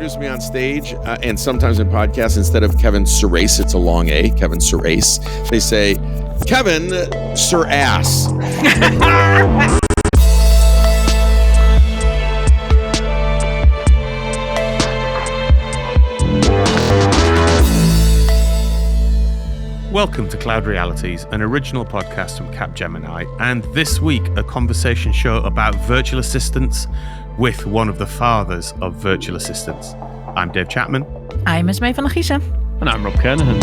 introduce me on stage and sometimes in podcasts, instead of Kevin Surace, it's a long A, Kevin Surace. They say, Kevin Surace. Welcome to Cloud Realities, an original podcast from Capgemini, and this week a conversation show about virtual assistants with one of the fathers of virtual assistants. I'm Dave Chapman. I'm Esmee van Giezen. And I'm Rob Kernahan.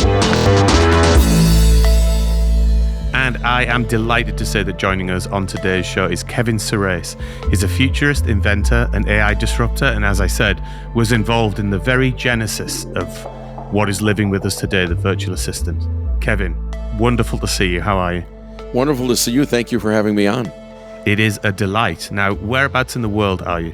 And I am delighted to say that joining us on today's show is Kevin Surace. He's a futurist, inventor, and AI disruptor, and as I said, was involved in the very genesis of what is living with us today, the virtual assistant. Kevin, wonderful to see you. How are you? Wonderful to see you. Thank you for having me on. It is a delight. Now, whereabouts in the world are you?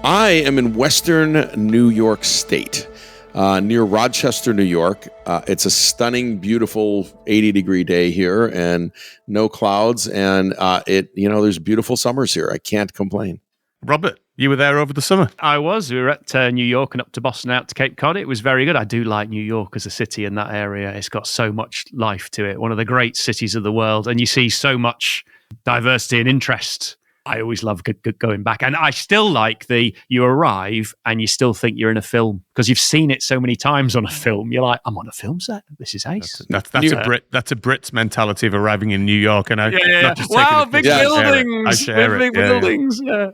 I am in Western New York State, near Rochester, New York. It's a stunning, beautiful 80-degree day here and no clouds. And there's beautiful summers here. I can't complain. Robert, you were there over the summer. I was. We were at New York and up to Boston, out to Cape Cod. It was very good. I do like New York as a city in that area. It's got so much life to it. One of the great cities of the world. And you see so much diversity and interest. I always love going back. And I still like you arrive and you still think you're in a film because you've seen it so many times on a film. You're like, I'm on a film set. This is ace. That's a Brit's mentality of arriving in New York. And wow, big buildings. Big buildings. Yeah.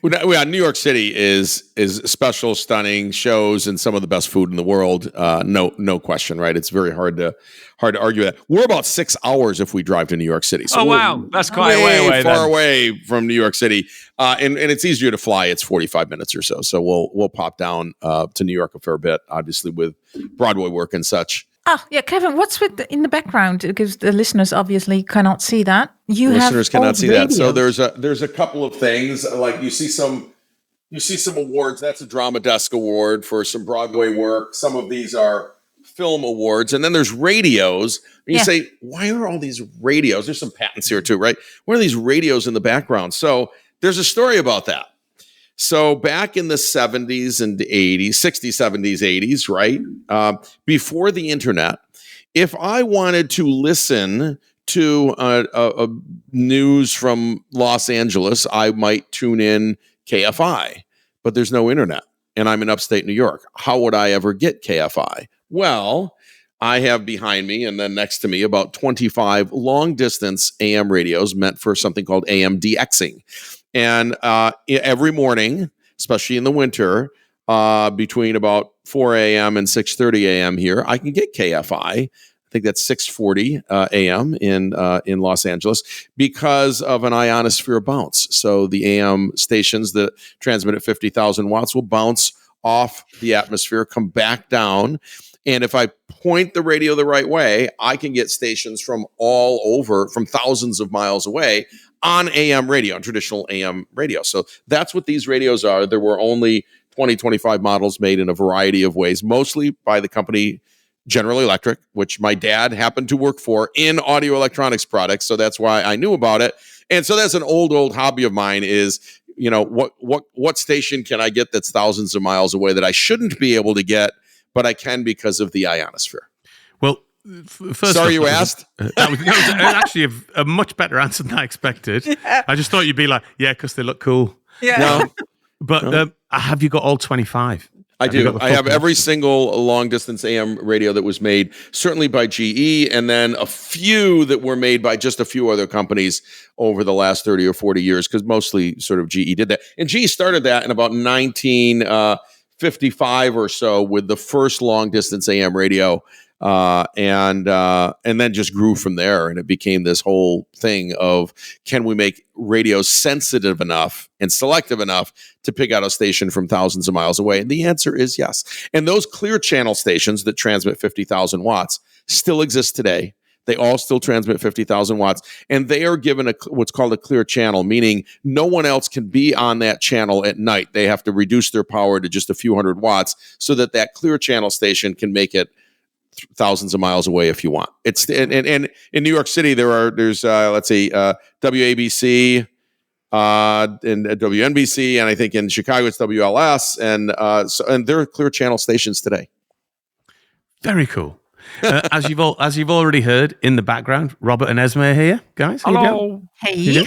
Well, New York City is special, stunning, shows, and some of the best food in the world. No question, right? It's very hard to argue that. We're about 6 hours if we drive to New York City. So wow, that's quite a way far away from New York City, and it's easier to fly. It's 45 minutes or so. So we'll pop down to New York a fair bit, obviously with Broadway work and such. Oh yeah, Kevin, what's in the background? Because the listeners obviously cannot see that. Listeners cannot see that. So there's a couple of things, like you see some awards. That's a Drama Desk Award for some Broadway work. Some of these are film awards, and then there's radios. And you say, why are all these radios? There's some patents here too, right? What are these radios in the background? So there's a story about that. So back in the 70s and 80s, 60s, 70s, 80s, right? Before the internet, if I wanted to listen to a news from Los Angeles, I might tune in KFI, but there's no internet, and I'm in upstate New York. How would I ever get KFI? Well, I have behind me and then next to me about 25 long-distance AM radios meant for something called AM DXing. And every morning, especially in the winter, between about 4 a.m. and 6:30 a.m. here, I can get KFI. I think that's 6:40 a.m. in Los Angeles because of an ionosphere bounce. So the AM stations that transmit at 50,000 watts will bounce off the atmosphere, come back down. And if I point the radio the right way, I can get stations from all over, from thousands of miles away on AM radio, on traditional AM radio. So that's what these radios are. There were only 25 models made in a variety of ways, mostly by the company General Electric, which my dad happened to work for in audio electronics products. So that's why I knew about it. And so that's an old hobby of mine is, what station can I get that's thousands of miles away that I shouldn't be able to get, but I can because of the ionosphere? Well, first sorry you asked. That was actually a much better answer than I expected. Yeah. I just thought you'd be like, yeah, because they look cool. Yeah. No. But have you got all 25? I do. I have every single long-distance AM radio that was made, certainly by GE, and then a few that were made by just a few other companies over the last 30 or 40 years, because mostly sort of GE did that. And GE started that in about 1955 or so with the first long-distance AM radio, and then just grew from there. And it became this whole thing of, can we make radios sensitive enough and selective enough to pick out a station from thousands of miles away? And the answer is yes. And those clear channel stations that transmit 50,000 watts still exist today. They all still transmit 50,000 watts, and they are given what's called a clear channel, meaning no one else can be on that channel at night. They have to reduce their power to just a few hundred watts so that clear channel station can make it thousands of miles away if you want. It's and in New York City there's WABC, in WNBC, and I think in Chicago it's WLS, and they're Clear Channel stations today. Very cool. As you've already heard in the background, Robert and Esmee are here, guys. How Hello. you doing? Hey.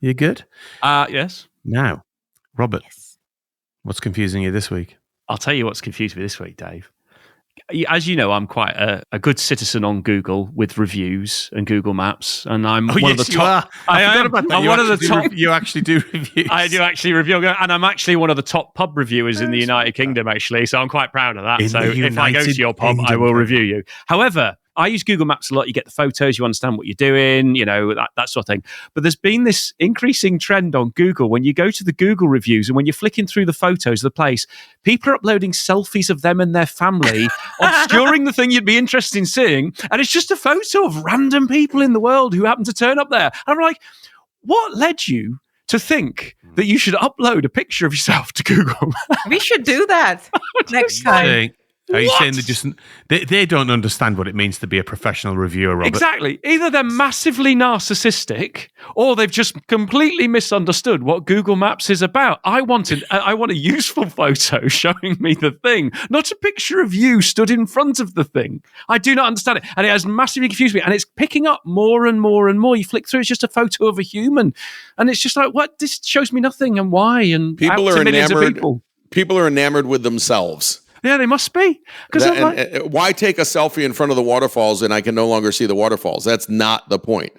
You good? Yes. Now, Robert, Yes. what's confusing you this week? I'll tell you what's confused me this week, Dave. As you know, I'm quite a good citizen on Google with reviews and Google Maps, and I'm one of the top. I forgot about that. I'm one of the top. You actually do reviews. I do actually review, and I'm actually one of the top pub reviewers in the United Kingdom, actually. So I'm quite proud of that. In So the if I go to your pub, Kingdom, I will Kevin. review you. However, I use Google Maps a lot. You get the photos, you understand what you're doing, that sort of thing. But there's been this increasing trend on Google when you go to the Google reviews and when you're flicking through the photos of the place, people are uploading selfies of them and their family, obscuring the thing you'd be interested in seeing. And it's just a photo of random people in the world who happen to turn up there. And I'm like, what led you to think that you should upload a picture of yourself to Google? We should do that next time. Are you What? saying they don't understand what it means to be a professional reviewer, Robert? Exactly. Either they're massively narcissistic or they've just completely misunderstood what Google Maps is about. I want a useful photo showing me the thing, not a picture of you stood in front of the thing. I do not understand it. And it has massively confused me. And it's picking up more and more and more. You flick through, it's just a photo of a human. And it's just like, what? This shows me nothing and why. And People out are to millions of enamored. people. People are enamored with themselves. Yeah, they must be. Because Why take a selfie in front of the waterfalls and I can no longer see the waterfalls? That's not the point.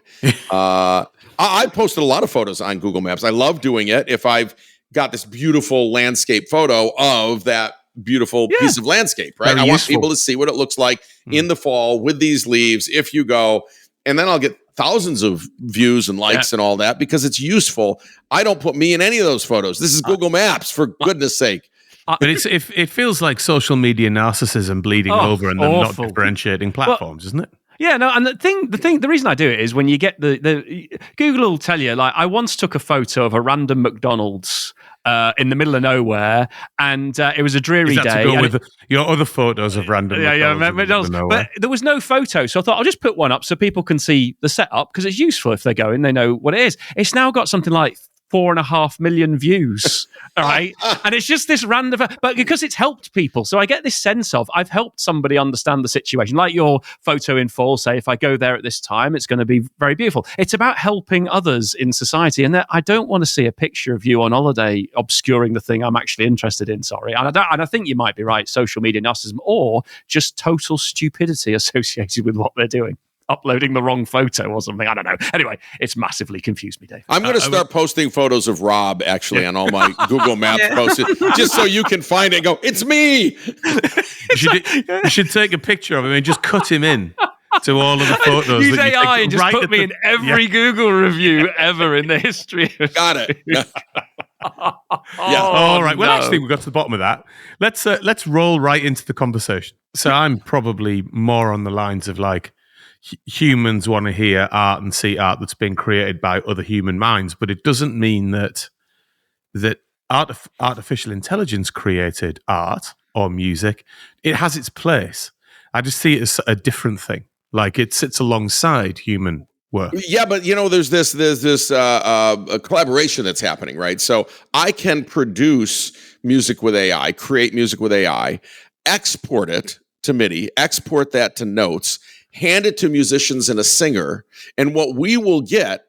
I posted a lot of photos on Google Maps. I love doing it. If I've got this beautiful landscape photo of that beautiful piece of landscape, right? Very I want useful. people to see what it looks like in the fall with these leaves. If you go, and then I'll get thousands of views and likes and all that because it's useful. I don't put me in any of those photos. This is Google Maps, for goodness sake. But it feels like social media narcissism bleeding over and them not differentiating platforms, isn't it? Yeah, no, and the reason I do it is when you get the Google will tell you, like, I once took a photo of a random McDonald's in the middle of nowhere, and it was a dreary day. To go with your other photos of random McDonald's. But there was no photo, so I thought I'll just put one up so people can see the setup because it's useful if they go in, they know what it is. It's now got something like 4.5 million views, all right? And it's just this random, but because it's helped people. So I get this sense of I've helped somebody understand the situation. Like your photo in fall, say, if I go there at this time, it's going to be very beautiful. It's about helping others in society. And I don't want to see a picture of you on holiday obscuring the thing I'm actually interested in, sorry. And I think you might be right, social media narcissism or just total stupidity associated with what they're doing. Uploading the wrong photo or something. I don't know. Anyway, it's massively confused me, Dave. I'm going to start posting photos of Rob actually on all my Google Maps posts, just so you can find it and go, it's me. You should take a picture of him and just cut him in to all of the photos. Use that AI and just right put me in every Google review ever in the history of Got it. Yeah. All right. Well, actually, we got to the bottom of that. Let's roll right into the conversation. So I'm probably more on the lines of like, humans want to hear art and see art that's been created by other human minds, but it doesn't mean that artificial intelligence created art or music. It has its place. I just see it as a different thing. Like it sits alongside human work. Yeah, but there's this a collaboration that's happening, right? So I can produce music with AI, create music with AI, export it to MIDI, export that to notes, hand it to musicians and a singer, and what we will get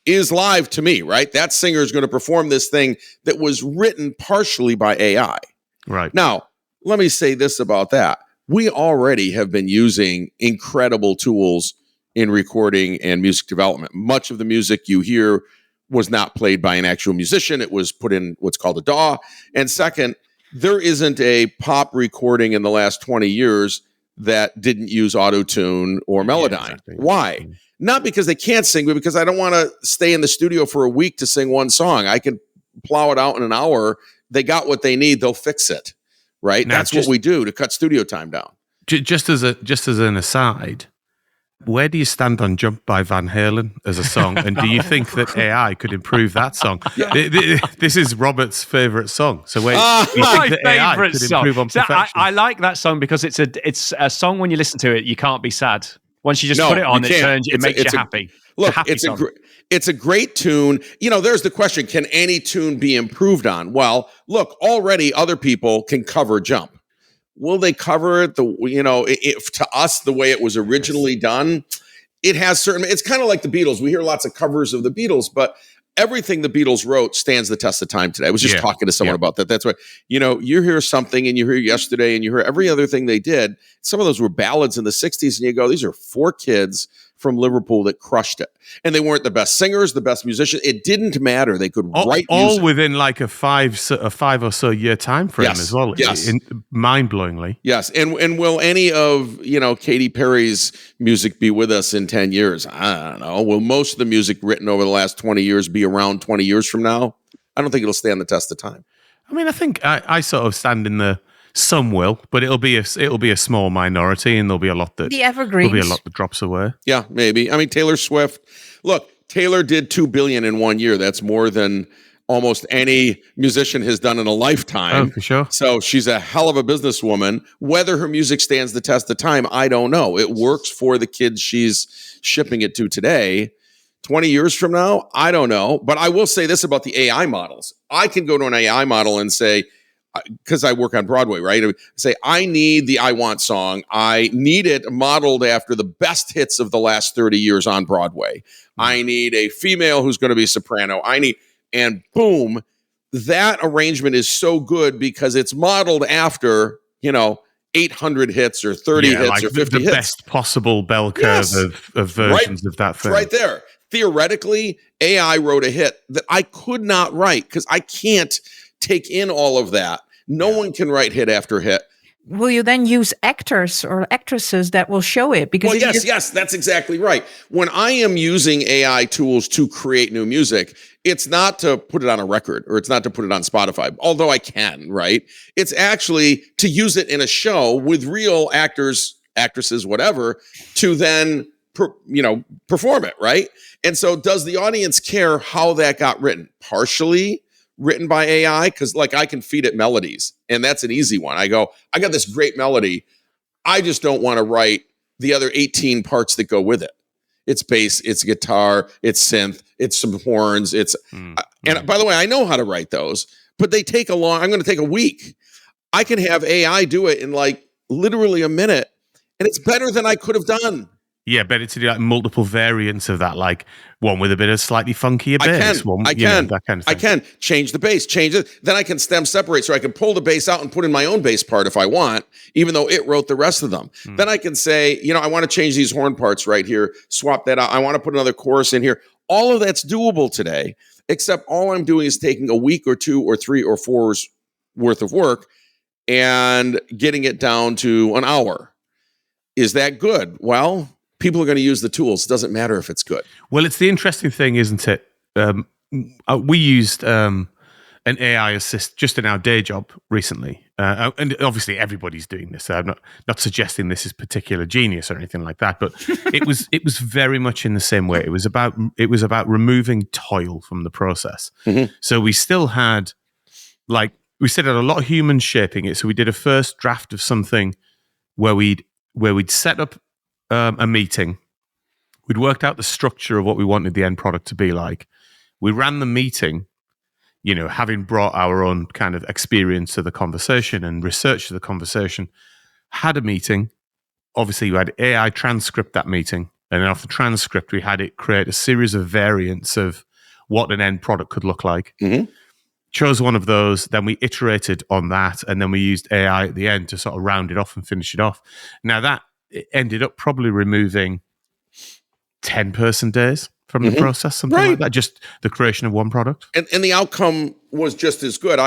is live to me, right? That singer is going to perform this thing that was written partially by AI. Right. Now, let me say this about that. We already have been using incredible tools in recording and music development. Much of the music you hear was not played by an actual musician. It was put in what's called a DAW. And second, there isn't a pop recording in the last 20 years that didn't use auto-tune or Melodyne. Yeah, exactly. Why? Not because they can't sing, but because I don't want to stay in the studio for a week to sing one song. I can plow it out in an hour. They got what they need. They'll fix it, right? Now, that's what we do to cut studio time down. Just as an aside, where do you stand on Jump by Van Halen as a song? And do you think that AI could improve that song? This is Robert's favorite song. So where do you think that AI could improve on perfection? I like that song because it's a song when you listen to it, you can't be sad Once you just put it on, it makes you happy. Look, it's a great tune. There's the question, can any tune be improved on? Well, look, already other people can cover Jump. Will they cover it to us the way it was originally done? It has it's kind of like the Beatles. We hear lots of covers of the Beatles, but everything the Beatles wrote stands the test of time today. I was just talking to someone about that. That's why, you hear something and you hear Yesterday and you hear every other thing they did. Some of those were ballads in the 60s and you go, these are 4 kids from Liverpool that crushed it. And they weren't the best singers, the best musicians. It didn't matter. They could write all music. within like a 5 or so year time frame as well. Yes. Mind-blowingly. Yes. And will any of, Katy Perry's music be with us in 10 years? I don't know. Will most of the music written over the last 20 years be around 20 years from now? I don't think it'll stand the test of time. I mean, I think I sort of stand in the some will, but it'll be a small minority, and there'll be a lot that the evergreens. There'll be a lot that drops away. Yeah, maybe. I mean, Taylor Swift. Look, Taylor did $2 billion in 1 year. That's more than almost any musician has done in a lifetime. Oh, for sure. So she's a hell of a businesswoman. Whether her music stands the test of time, I don't know. It works for the kids she's shipping it to today. 20 years from now, I don't know. But I will say this about the AI models. I can go to an AI model and say, because I work on Broadway, right? I say, I need the I Want song. I need it modeled after the best hits of the last 30 years on Broadway. I need a female who's going to be a soprano. And boom, that arrangement is so good because it's modeled after, 800 hits or 30 hits like or 50 the hits. Best possible bell curve of versions of that film. Right there. Theoretically, AI wrote a hit that I could not write because I can't take in all of that. No one can write hit after hit. Will you then use actors or actresses that will show it? Because yes, that's exactly right. When I am using AI tools to create new music, it's not to put it on a record or it's not to put it on Spotify, although I can, right? It's actually to use it in a show with real actors, actresses, whatever, to then perform it, right? And so does the audience care how that got written? Partially written by AI, because I can feed it melodies, and that's an easy one. I got this great melody. I just don't want to write the other 18 parts that go with it. It's bass, it's guitar, it's synth, it's some horns, and by the way, I know how to write those, but they take I'm going to take a week. I can have AI do it in literally a minute, and it's better than I could have done. Yeah, better to do multiple variants of that, like one with a bit of slightly funkier bass. I can. That kind of thing. I can change the bass, change it. Then I can stem separate, so I can pull the bass out and put in my own bass part if I want, even though it wrote the rest of them. Then I can say, I want to change these horn parts right here, swap that out. I want to put another chorus in here. All of that's doable today, except all I'm doing is taking a week or 2 or 3 or 4's worth of work and getting it down to an hour. Is that good? Well, people are going to use the tools. It doesn't matter if it's good. Well, it's the interesting thing, isn't it? We used an AI assist just in our day job recently. And obviously everybody's doing this. So I'm not suggesting this is particular genius or anything like that, but it was very much in the same way. It was about removing toil from the process. Mm-hmm. So we still had a lot of humans shaping it. So we did a first draft of something where we'd set up a meeting. We'd worked out the structure of what we wanted the end product to be like. We ran the meeting, having brought our own kind of experience to the conversation and research to the conversation, had a meeting. Obviously, you had AI transcript that meeting. And then off the transcript, we had it create a series of variants of what an end product could look like. Mm-hmm. Chose one of those, then we iterated on that, and then we used AI at the end to sort of round it off and finish it off. Now that ended up probably removing 10 person days from the process, something like that, just the creation of one product. And the outcome was just as good.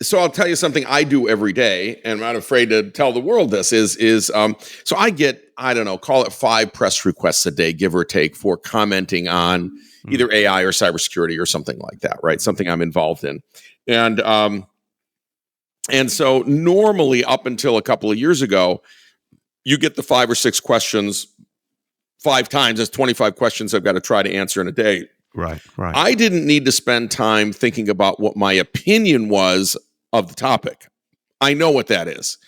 So I'll tell you something I do every day, and I'm not afraid to tell the world this, so I get, call it 5 press requests a day, give or take, for commenting on either AI or cybersecurity or something like that, right? Something I'm involved in. And so normally up until a couple of years ago, you get the 5 or 6 questions 5 times. That's 25 questions I've got to try to answer in a day. Right. I didn't need to spend time thinking about what my opinion was of the topic. I know what that is.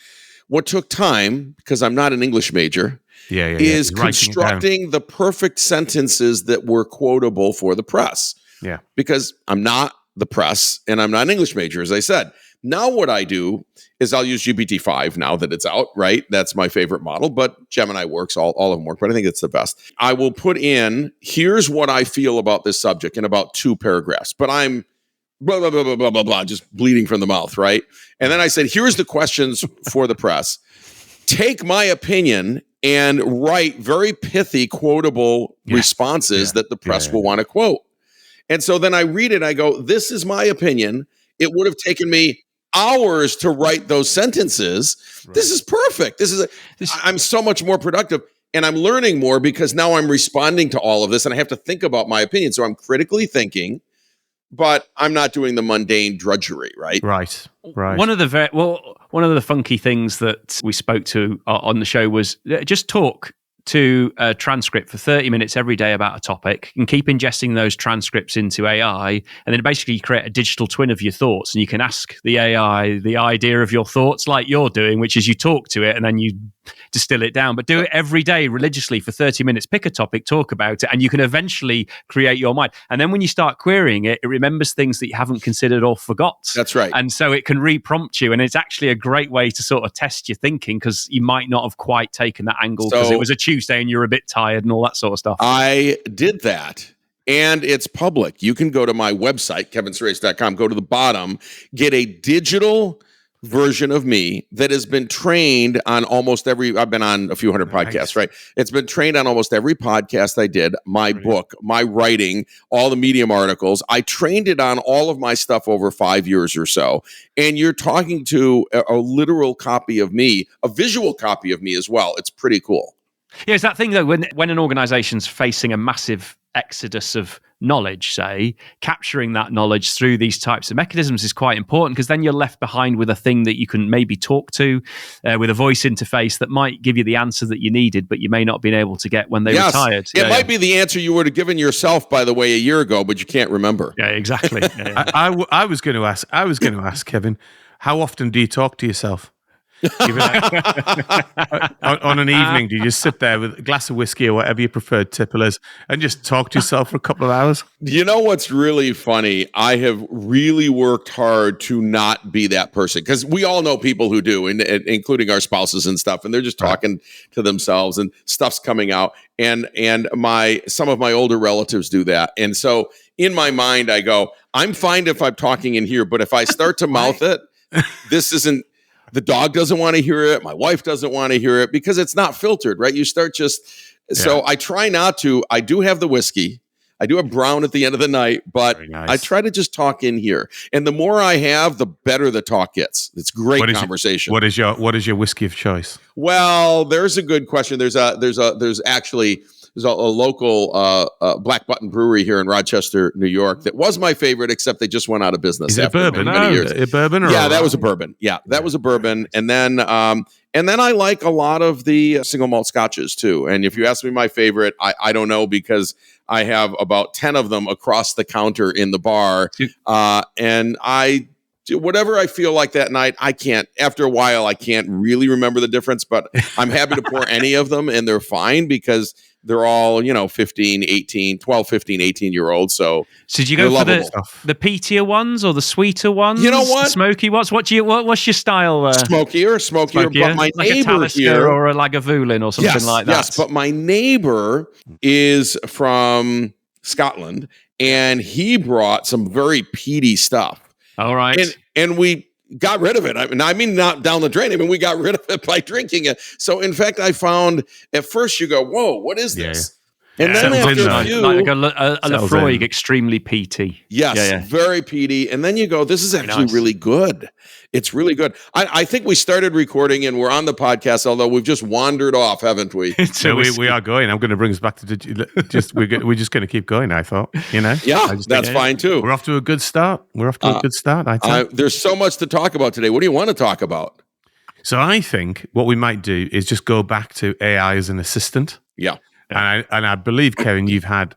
What took time, because I'm not an English major, is constructing the perfect sentences that were quotable for the press. Yeah. Because I'm not the press and I'm not an English major, as I said. Now what I do is I'll use GPT-5 now that it's out, right? That's my favorite model, but Gemini works, all of them work, but I think it's the best. I will put in, here's what I feel about this subject in about 2 paragraphs, but I'm blah, blah, blah, blah, blah, blah, blah, just bleeding from the mouth, right? And then I said, here's the questions for the press. Take my opinion and write very pithy, quotable responses that the press will want to quote. And so then I read it, I go, this is my opinion. It would have taken me hours to write those sentences. Right. This is perfect. I'm so much more productive, and I'm learning more because now I'm responding to all of this and I have to think about my opinion. So I'm critically thinking, but I'm not doing the mundane drudgery, right? Right. One of the funky things that we spoke to on the show was just talk to a transcript for 30 minutes every day about a topic and keep ingesting those transcripts into AI. And then basically you create a digital twin of your thoughts, and you can ask the AI the idea of your thoughts like you're doing, which is you talk to it and then you distill it down, but do it every day religiously for 30 minutes, pick a topic, talk about it, and you can eventually create your mind. And then when you start querying it, it remembers things that you haven't considered or forgot. That's right. And so it can re-prompt you. And it's actually a great way to sort of test your thinking, because you might not have quite taken that angle because it was a Tuesday and you're a bit tired and all that sort of stuff. I did that. And it's public. You can go to my website, kevinsurace.com, go to the bottom, get a digital version of me that has been trained on almost every, I've been on a few hundred podcasts, right? It's been trained on almost every podcast I did, my book, my writing, all the Medium articles. I trained it on all of my stuff over 5 years or so. And you're talking to a literal copy of me, a visual copy of me as well. It's pretty cool. Yeah, it's that thing though, when an organization's facing a massive exodus of knowledge, say, capturing that knowledge through these types of mechanisms is quite important, because then you're left behind with a thing that you can maybe talk to with a voice interface that might give you the answer that you needed, but you may not have been able to get when they retired. It might be the answer you would have given yourself, by the way, a year ago, but you can't remember. Yeah, exactly. I was going to ask Kevin, how often do you talk to yourself? On an evening, do you just sit there with a glass of whiskey or whatever your preferred tipple is and just talk to yourself for a couple of hours? You know what's really funny? I have really worked hard to not be that person, because we all know people who do, including our spouses and stuff, and they're just talking to themselves and stuff's coming out. And some of my older relatives do that. And so in my mind, I go, I'm fine if I'm talking in here, but if I start to mouth it, this isn't. The dog doesn't want to hear it. My wife doesn't want to hear it, because it's not filtered, right? You start so I try not to. I do have the whiskey. I do have brown at the end of the night, but I try to just talk in here. And the more I have, the better the talk gets. It's great conversation. What is your whiskey of choice? Well, there's a good question. There's a local Black Button brewery here in Rochester, New York, that was my favorite, except they just went out of business. Is it bourbon? Many years. A bourbon? Yeah, that was a bourbon. Yeah, that was a bourbon. And then I like a lot of the single malt scotches too. And if you ask me my favorite, I don't know, because I have about 10 of them across the counter in the bar. And whatever I feel like that night, after a while, I can't really remember the difference, but I'm happy to pour any of them, and they're fine because they're all, 12, 15, 18-year-olds. So did you go for the peatier ones or the sweeter ones? You know what? Smoky ones? What's your style? Smokier. But my like neighbor a here, or a Lagavulin or something like that. Yes, but my neighbor is from Scotland, and he brought some very peaty stuff. All right. And we got rid of it. I mean, not down the drain. I mean, we got rid of it by drinking it. So, in fact, I found at first you go, "Whoa, what is this?" And then after a few, like a Lefroy, extremely peaty. Yes, very peaty. And then you go, "This is actually really good. It's really good." I think we started recording and we're on the podcast, although we've just wandered off, haven't we? So we are going. I'm going to bring us back to we're just going to keep going. I thought, Yeah, that's fine too. We're off to a good start. I think there's so much to talk about today. What do you want to talk about? So I think what we might do is just go back to AI as an assistant. Yeah. And I believe, Kevin, you've had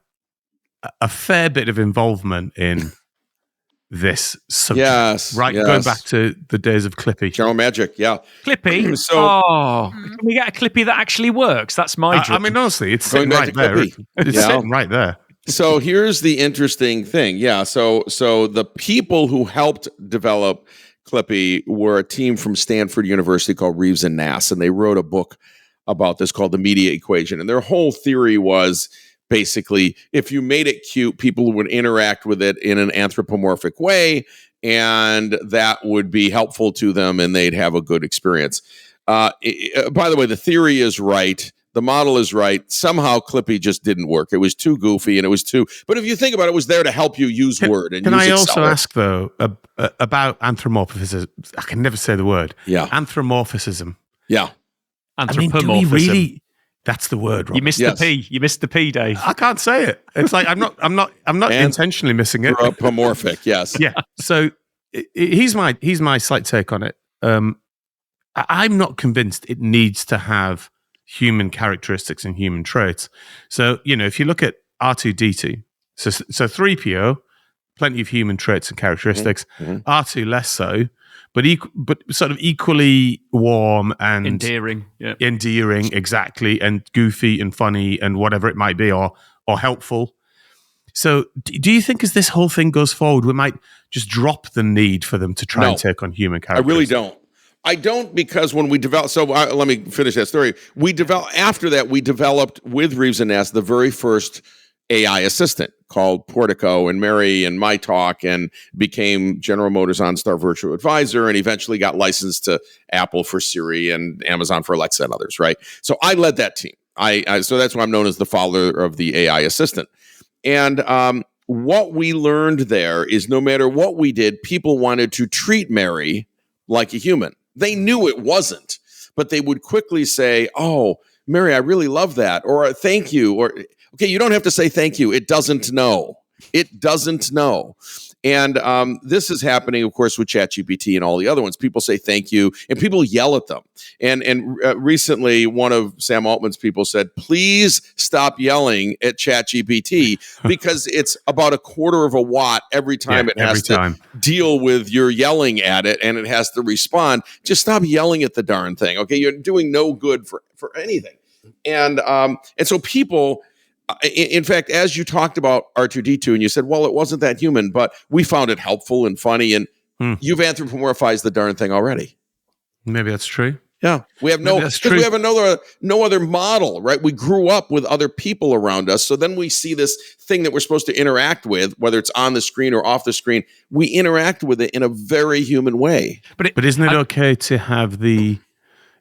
a fair bit of involvement in this subject. Yes. Right, yes. going back to the days of Clippy. General Magic, yeah. Clippy? So- can we get a Clippy that actually works? That's my dream. I mean, honestly, it's Going sitting back right to there. Clippy. It's Yeah. sitting right there. So here's the interesting thing. Yeah. So the people who helped develop Clippy were a team from Stanford University called Reeves and Nass, and they wrote a book about this called The Media Equation. And their whole theory was basically if you made it cute, people would interact with it in an anthropomorphic way, and that would be helpful to them, and they'd have a good experience. By the way, the theory is right. The model is right. Somehow Clippy just didn't work. It was too goofy and it was too, but if you think about it, it was there to help you use Word and Can use I also Excel. ask, though, about anthropomorphism? I can never say the word. Yeah. Anthropomorphism. Yeah. I mean, do we Anthropomorphism. really? That's the word, Robert. You missed Yes. the P. You missed the P, Dave. I can't say it. It's like I'm not intentionally missing it. Anthropomorphic, yes. Yeah. So here's my slight take on it. I'm not convinced it needs to have human characteristics and human traits. So, if you look at R2D2, so 3PO, plenty of human traits and characteristics. Mm-hmm. R2 less so, but sort of equally warm and Endearing. Yeah. endearing, exactly, and goofy and funny and whatever it might be, or helpful. So do you think as this whole thing goes forward, we might just drop the need for them to try and take on human I characteristics? really don't. I don't, because when we developed, let me finish that story. After that, we developed with Reeves and Nass the very first AI assistant called Portico, and Mary and My Talk, and became General Motors OnStar Virtual Advisor, and eventually got licensed to Apple for Siri and Amazon for Alexa and others, right? So I led that team. So that's why I'm known as the father of the AI assistant. And what we learned there is no matter what we did, people wanted to treat Mary like a human. They knew it wasn't, but they would quickly say, "Oh, Mary, I really love that," or "Thank you," or "Okay, you don't have to say thank you. It doesn't know. It doesn't know." And this is happening, of course, with ChatGPT and all the other ones. People say thank you, and people yell at them. And recently, one of Sam Altman's people said, "Please stop yelling at ChatGPT because it's about a quarter of a watt every time it has to deal with your yelling at it, and it has to respond. Just stop yelling at the darn thing. Okay, you're doing no good for anything." And so people. In fact, as you talked about R2D2 and you said, well, it wasn't that human, but we found it helpful and funny, and you've anthropomorphized the darn thing already. Maybe that's true. Yeah. We have no other model, right? We grew up with other people around us. So then we see this thing that we're supposed to interact with, whether it's on the screen or off the screen. We interact with it in a very human way. But isn't it okay to have the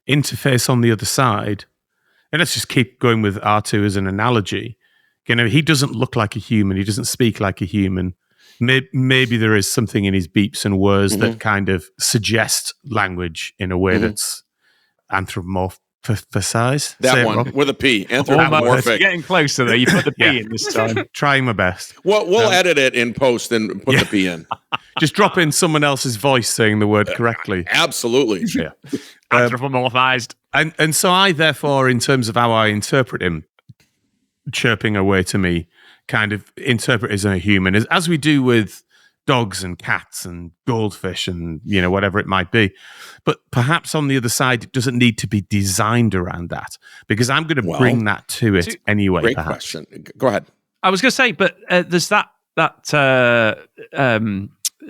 interface on the other side? And let's just keep going with R2 as an analogy. He doesn't look like a human. He doesn't speak like a human. Maybe there is something in his beeps and words that kind of suggest language in a way that's anthropomorphized. That one, Rob. With a P. Anthropomorphic. Getting closer there. You put the P in this time. Trying my best. Well, we'll edit it in post and put the P in. Just drop in someone else's voice saying the word correctly. Absolutely. Yeah. Anthropomorphized. And so I, therefore, in terms of how I interpret him, chirping away to me, kind of interpret as a human, as we do with dogs and cats and goldfish and, whatever it might be. But perhaps on the other side, it doesn't need to be designed around that, because I'm going to bring that to it anyway. Great question. Go ahead. I was going to say, but there's that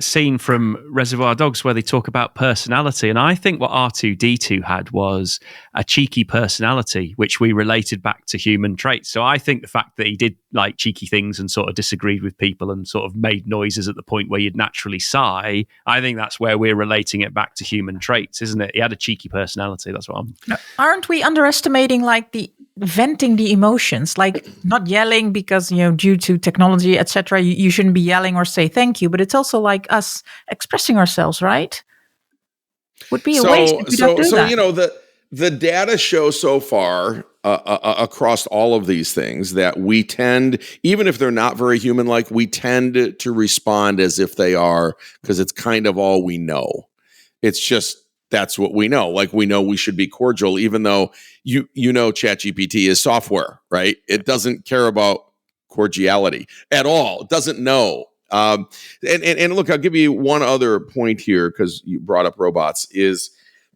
scene from Reservoir Dogs where they talk about personality, and I think what R2D2 had was a cheeky personality, which we related back to human traits. So I think the fact that he did like cheeky things and sort of disagreed with people and sort of made noises at the point where you'd naturally sigh, I think that's where we're relating it back to human traits, isn't it? He had a cheeky personality. That's what I'm. Aren't we underestimating like the venting the emotions, like not yelling because due to technology, etc. You shouldn't be yelling or say thank you, but it's also like us expressing ourselves, right? Would be a waste if we don't do that. The data show so far across all of these things that we tend, even if they're not very human-like, we tend to respond as if they are, because it's kind of all we know. It's just that's what we know. Like, we know we should be cordial, even though ChatGPT is software, right? It doesn't care about cordiality at all. It doesn't know. And look, I'll give you one other point here because you brought up robots. Is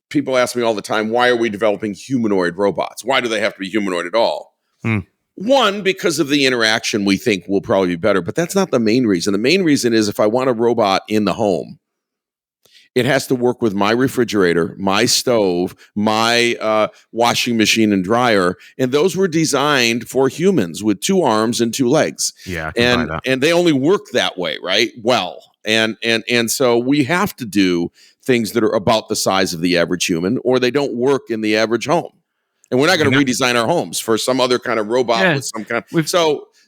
people ask me all the time, why are we developing humanoid robots? Why do they have to be humanoid at all? One, because of the interaction we think will probably be better, but that's not the main reason. The main reason is if I want a robot in the home, it has to work with my refrigerator, my stove, my washing machine and dryer. And those were designed for humans with 2 arms and 2 legs. Yeah, I can buy that. And they only work that way, right? Well, and so we have to do things that are about the size of the average human, or they don't work in the average home. And we're not going to redesign our homes for some other kind of robot with some kind of...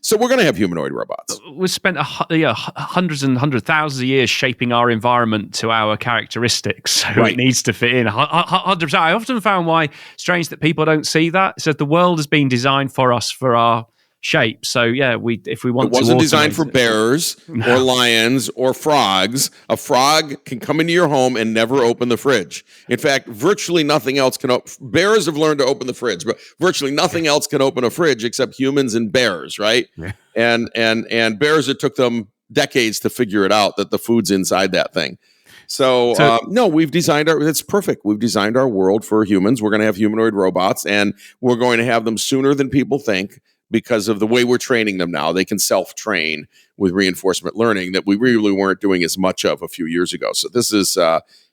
So we're going to have humanoid robots. We've spent hundreds and thousands of years shaping our environment to our characteristics, so it needs to fit in 100%. I often found why strange that people don't see that. It says the world has been designed for us for our shape. So if we want, it wasn't designed for bears or lions or frogs. A frog can come into your home and never open the fridge. In fact, virtually nothing else can. Bears have learned to open the fridge, but virtually nothing else can open a fridge except humans and bears, right? Yeah. And bears, it took them decades to figure it out that the food's inside that thing. So no, we've designed it's perfect. We've designed our world for humans. We're going to have humanoid robots, and we're going to have them sooner than people think, because of the way we're training them now. They can self-train with reinforcement learning that we really weren't doing as much of a few years ago. So this is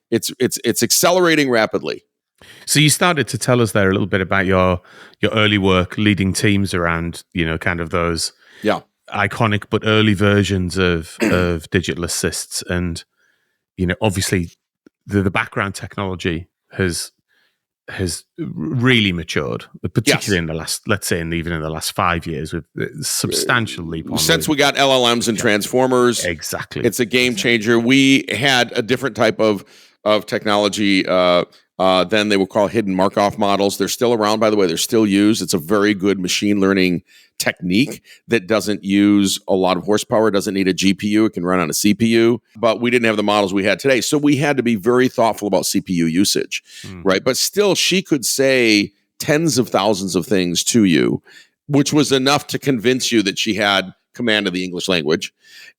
it's accelerating rapidly. So you started to tell us there a little bit about your early work leading teams around, kind of those iconic but early versions of digital assists, and obviously the background technology has really matured, particularly in the last, let's say, even in the last 5 years, with substantial leap on. Since we got LLMs and transformers, exactly, it's a game changer. We had a different type of technology. Then they were called hidden Markov models. They're still around, by the way. They're still used. It's a very good machine learning technique that doesn't use a lot of horsepower, doesn't need a GPU. It can run on a CPU, but we didn't have the models we had today. So we had to be very thoughtful about CPU usage, right? But still, she could say tens of thousands of things to you, which was enough to convince you that she had command of the English language.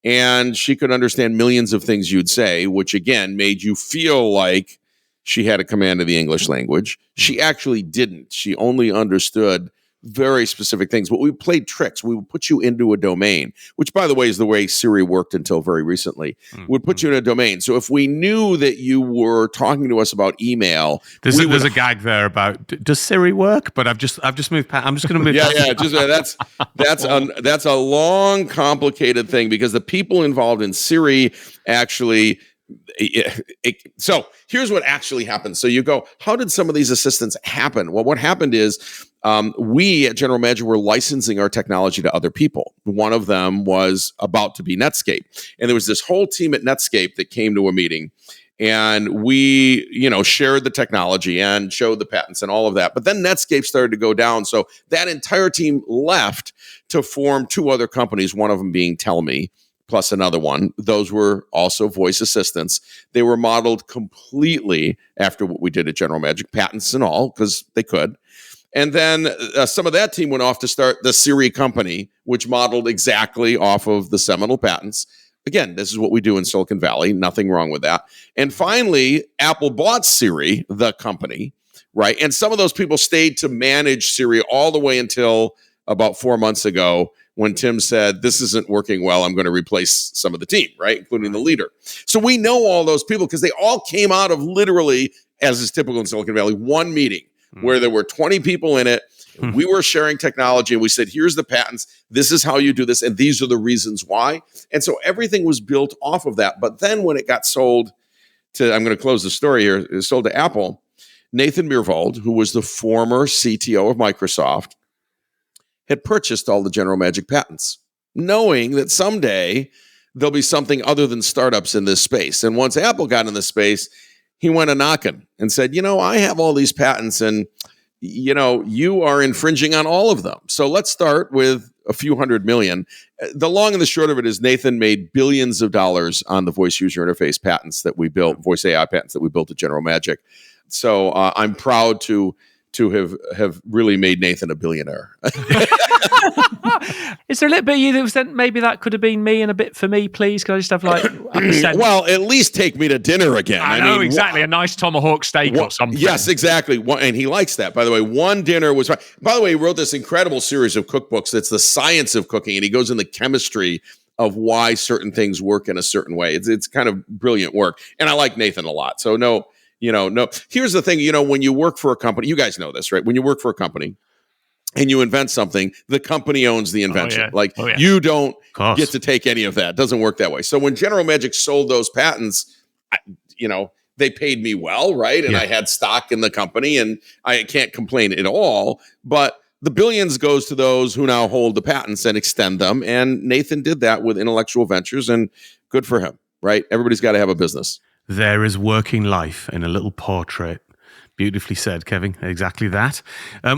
And she could understand millions of things you'd say, which again made you feel like she had a command of the English language. She actually didn't. She only understood very specific things. But we played tricks. We would put you into a domain, which, by the way, is the way Siri worked until very recently. We'd put you in a domain. So if we knew that you were talking to us about email, there's a gag there about, does Siri work? But I've just moved. I'm just going to move. That's a long, complicated thing, because the people involved in Siri actually. So here's what actually happened. So you go, how did some of these assistants happen? Well, what happened is we at General Magic were licensing our technology to other people. One of them was about to be Netscape. And there was this whole team at Netscape that came to a meeting, and we, shared the technology and showed the patents and all of that. But then Netscape started to go down. So that entire team left to form 2 other companies, one of them being TellMe, plus another one. Those were also voice assistants. They were modeled completely after what we did at General Magic, patents and all, because they could. And then some of that team went off to start the Siri company, which modeled exactly off of the seminal patents. Again, this is what we do in Silicon Valley. Nothing wrong with that. And finally, Apple bought Siri, the company, right? And some of those people stayed to manage Siri all the way until about 4 months ago, when Tim said, this isn't working well, I'm going to replace some of the team, right? Including the leader. So we know all those people because they all came out of literally, as is typical in Silicon Valley, one meeting where there were 20 people in it. We were sharing technology, and we said, here's the patents. This is how you do this, and these are the reasons why. And so everything was built off of that. But then when it got sold to, I'm going to close the story here, it was sold to Apple, Nathan Myhrvold, who was the former CTO of Microsoft, had purchased all the General Magic patents, knowing that someday there'll be something other than startups in this space. And once Apple got in this space, he went a-knocking and said, I have all these patents, and, you are infringing on all of them. So let's start with a few $100 million. The long and the short of it is Nathan made billions of dollars on the voice user interface patents that we built, voice AI patents that we built at General Magic. So I'm proud to to have really made Nathan a billionaire. Is there a little bit of you that was then maybe that could have been me and a bit for me, please? Can I just have like a well, at least take me to dinner again. I know, exactly. A nice tomahawk steak or something. Yes, exactly. And he likes that. By the way, one dinner was fine. By the way, he wrote this incredible series of cookbooks that's the science of cooking, and he goes in the chemistry of why certain things work in a certain way. It's kind of brilliant work. And I like Nathan a lot. So no. Here's the thing, when you work for a company, you guys know this, right? When you work for a company and you invent something, the company owns the invention. You don't get to take any of that. It doesn't work that way. So when General Magic sold those patents, they paid me well, right? And I had stock in the company, and I can't complain at all. But the billions goes to those who now hold the patents and extend them. And Nathan did that with Intellectual Ventures, and good for him, right? Everybody's got to have a business. There is working life in a little portrait. Beautifully said, Kevin. Exactly that.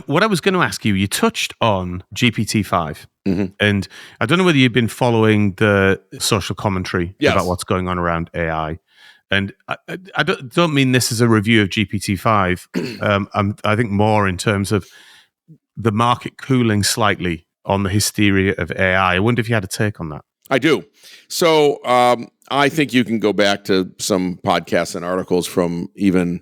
What I was going to ask you, you touched on GPT-5. And I don't know whether you've been following the social commentary about what's going on around AI. And I don't mean this as a review of GPT-5. I think more in terms of the market cooling slightly on the hysteria of AI. I wonder if you had a take on that. I do. So I think you can go back to some podcasts and articles from even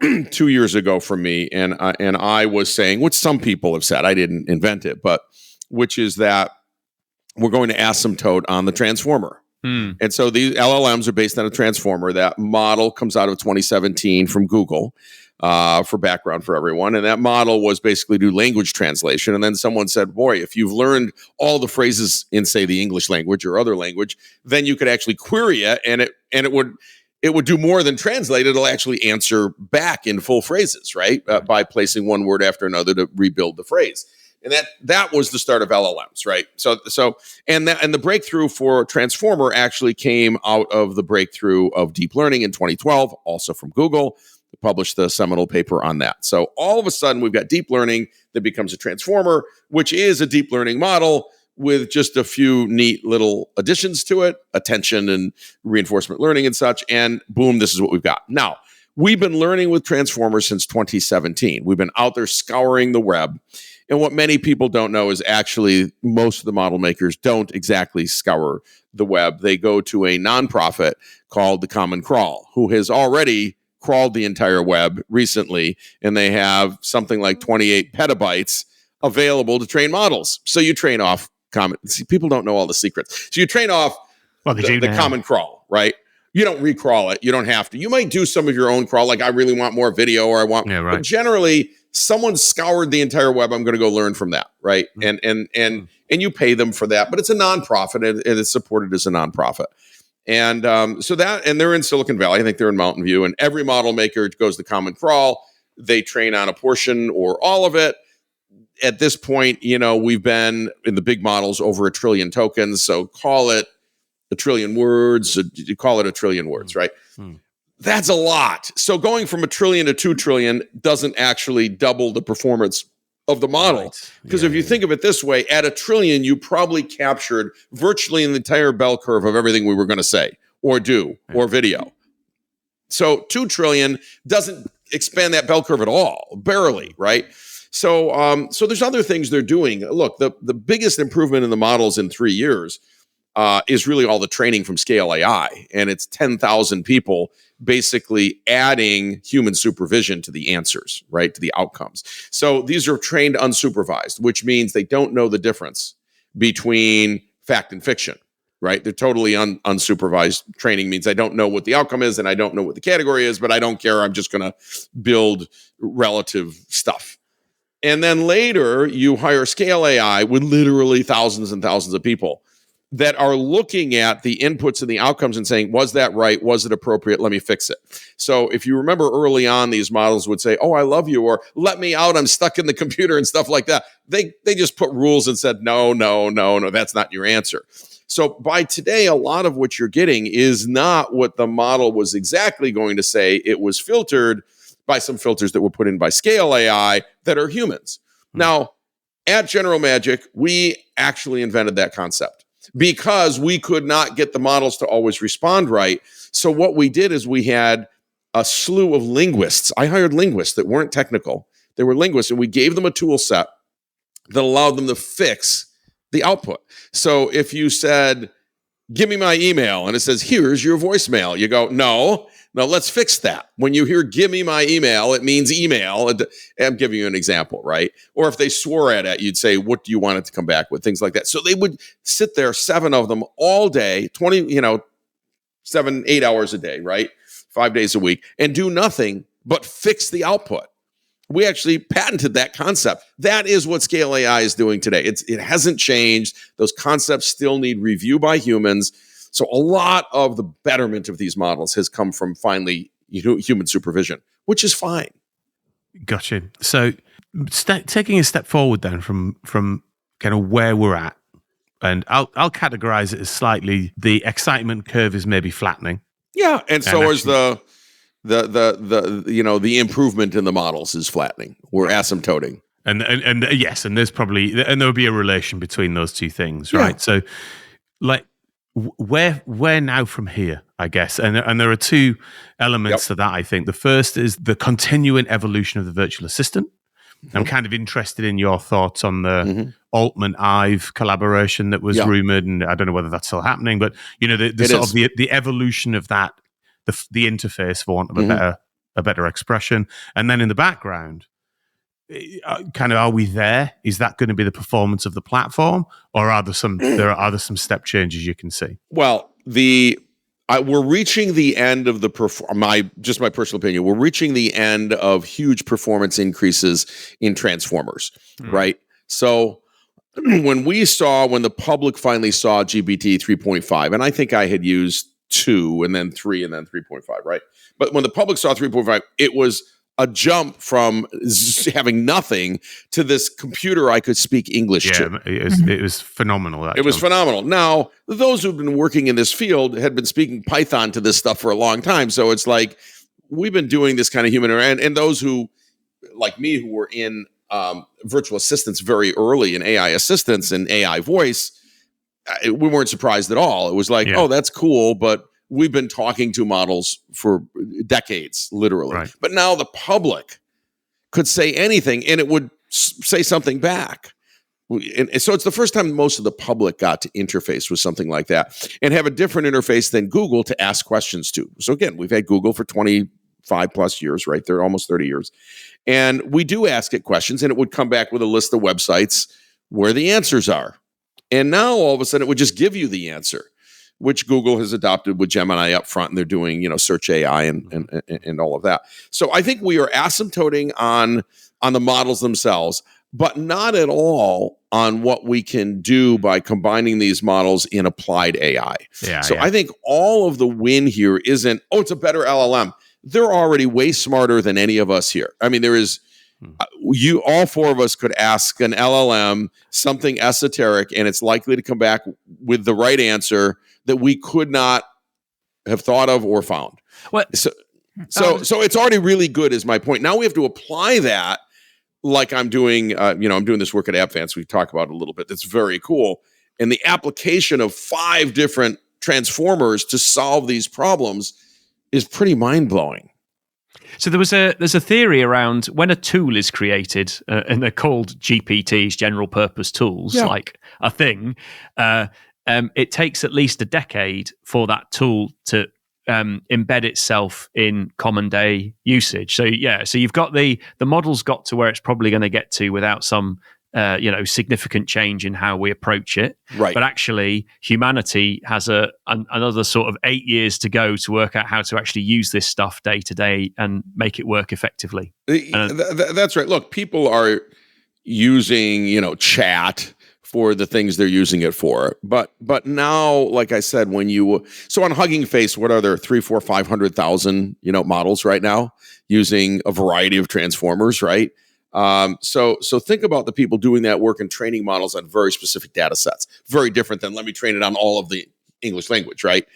2 years ago from me, and I was saying, which some people have said, I didn't invent it, but which is that we're going to asymptote on the transformer. And so these LLMs are based on a transformer. That model comes out of 2017 from Google. For background for everyone. And that model was basically do language translation. And then someone said, boy, if you've learned all the phrases in, say, the English language or other language, then you could actually query it, and it would do more than translate. It'll actually answer back in full phrases, right? By placing one word after another to rebuild the phrase. And that was the start of LLMs, right? So the breakthrough for transformer actually came out of the breakthrough of deep learning in 2012, also from Google. Published the seminal paper on that. So all of a sudden, we've got deep learning that becomes a transformer, which is a deep learning model with just a few neat little additions to it, attention and reinforcement learning and such. And boom, this is what we've got. Now, we've been learning with transformers since 2017. We've been out there scouring the web. And what many people don't know is actually most of the model makers don't exactly scour the web. They go to a nonprofit called the Common Crawl, who has already crawled the entire web recently, and they have something like 28 petabytes available to train models. So you train off people don't know all the secrets. So you train off the Common Crawl, right? You don't recrawl it. You don't have to. You might do some of your own crawl, like I really want more video, or I want. Yeah, right. But generally, someone scoured the entire web. I'm going to go learn from that, right? And you pay them for that, but it's a nonprofit, and it's supported as a nonprofit. And and they're in Silicon Valley. I think they're in Mountain View. And every model maker goes to Common Crawl. They train on a portion or all of it. At this point, we've been in the big models over 1 trillion tokens. So call it 1 trillion words. You call it 1 trillion words, right? That's a lot. So going from 1 trillion to 2 trillion doesn't actually double the performance of the model. Because if you think of it this way, at 1 trillion, you probably captured virtually the entire bell curve of everything we were going to say or do or video. So 2 trillion doesn't expand that bell curve at all, barely, right? So there's other things they're doing. Look, the biggest improvement in the models in 3 years is really all the training from Scale AI. And it's 10,000 people basically adding human supervision to the answers, right, to the outcomes. So these are trained unsupervised, which means they don't know the difference between fact and fiction, right? They're totally unsupervised. Training means I don't know what the outcome is and I don't know what the category is, but I don't care. I'm just going to build relative stuff. And then later you hire Scale AI with literally thousands and thousands of people that are looking at the inputs and the outcomes and saying, was that right? Was it appropriate? Let me fix it. So if you remember early on, these models would say, oh, I love you, or let me out, I'm stuck in the computer and stuff like that. They just put rules and said, no, that's not your answer. So by today, a lot of what you're getting is not what the model was exactly going to say. It was filtered by some filters that were put in by Scale AI that are humans. Now, at General Magic, we actually invented that concept, because we could not get the models to always respond right. So what we did is we had a slew of linguists. I hired linguists that weren't technical They were linguists, and we gave them a tool set that allowed them to fix the output. So if you said, give me my email, and it says, here's your voicemail, you go, no, let's fix that. When you hear give me my email, it means email. I'm giving you an example, right? Or if they swore at it, you'd say, what do you want it to come back with? Things like that. So they would sit there, 7 of them all day, 7, 8 hours a day, right? 5 days a week, and do nothing but fix the output. We actually patented that concept. That is what Scale AI is doing today. It hasn't changed. Those concepts still need review by humans. So a lot of the betterment of these models has come from finally human supervision, which is fine. Gotcha. So taking a step forward then from kind of where we're at, and I'll categorize it as slightly the excitement curve is maybe flattening. Yeah, and so is the improvement in the models is flattening. We're asymptoting. And yes, and there'll be a relation between those two things, right? Yeah. So like where now from here, I guess. And there are two elements to that, I think. The first is the continuing evolution of the virtual assistant. Mm-hmm. I'm kind of interested in your thoughts on the Altman-Ive collaboration that was rumored, and I don't know whether that's still happening, but the evolution of that, the interface, for want of a better expression. And then in the background, kind of, are we there? Is that going to be the performance of the platform, or are there some step changes you can see? Well, we're reaching the end of my personal opinion. We're reaching the end of huge performance increases in transformers, right? So when the public finally saw GPT 3.5, and I think I had used 2 and then 3 and then 3.5, right? But when the public saw 3.5, it was a jump from having nothing to this computer I could speak English to. It was phenomenal. It was phenomenal. Now, those who've been working in this field had been speaking Python to this stuff for a long time. So it's like, we've been doing this kind of human, and those who, like me, who were in virtual assistants very early in AI assistants and AI voice, we weren't surprised at all. It was like, oh, that's cool, but we've been talking to models for decades, literally. Right. But now the public could say anything, and it would say something back. And so it's the first time most of the public got to interface with something like that and have a different interface than Google to ask questions to. So again, we've had Google for 25 plus years, right? They're almost 30 years. And we do ask it questions, and it would come back with a list of websites where the answers are. And now all of a sudden it would just give you the answer, which Google has adopted with Gemini up front, and they're doing, search AI and all of that. So I think we are asymptoting on the models themselves, but not at all on what we can do by combining these models in applied AI. I think all of the win here isn't, it's a better LLM. They're already way smarter than any of us here. I mean, there is, all 4 of us could ask an LLM something esoteric, and it's likely to come back with the right answer that we could not have thought of or found. So it's already really good, is my point. Now we have to apply that, like I'm doing. I'm doing this work at AppVance. We talk about it a little bit. That's very cool. And the application of 5 different transformers to solve these problems is pretty mind blowing. So there's a theory around when a tool is created, and they're called GPTs, general purpose tools, like a thing. It takes at least a decade for that tool to embed itself in common day usage. So you've got the model's got to where it's probably going to get to without some significant change in how we approach it. Right. But actually, humanity has another sort of 8 years to go to work out how to actually use this stuff day to day and make it work effectively. That's right. Look, people are using, chat for the things they're using it for. But now, like I said, so on Hugging Face, what are there, 300,000, 400,000, 500,000, models right now using a variety of transformers, right? So think about the people doing that work and training models on very specific data sets. Very different than let me train it on all of the English language, right?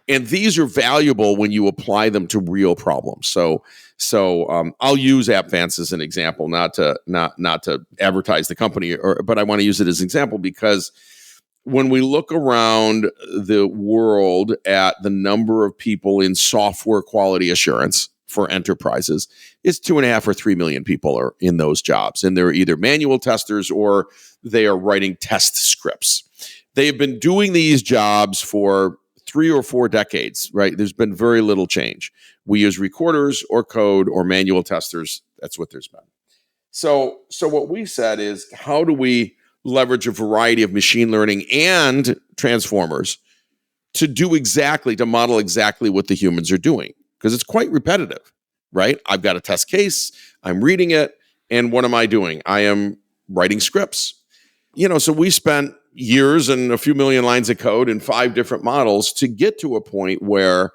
And these are valuable when you apply them to real problems. So I'll use AppVance as an example, not to advertise the company, but I want to use it as an example because when we look around the world at the number of people in software quality assurance, for enterprises is 2.5 or 3 million people are in those jobs. And they're either manual testers or they are writing test scripts. They have been doing these jobs for 3 or 4 decades, right? There's been very little change. We use recorders or code or manual testers. That's what there's been. So what we said is, how do we leverage a variety of machine learning and transformers to model exactly what the humans are doing? Because it's quite repetitive, right? I've got a test case, I'm reading it, and what am I doing? I am writing scripts. So we spent years and a few million lines of code in 5 different models to get to a point where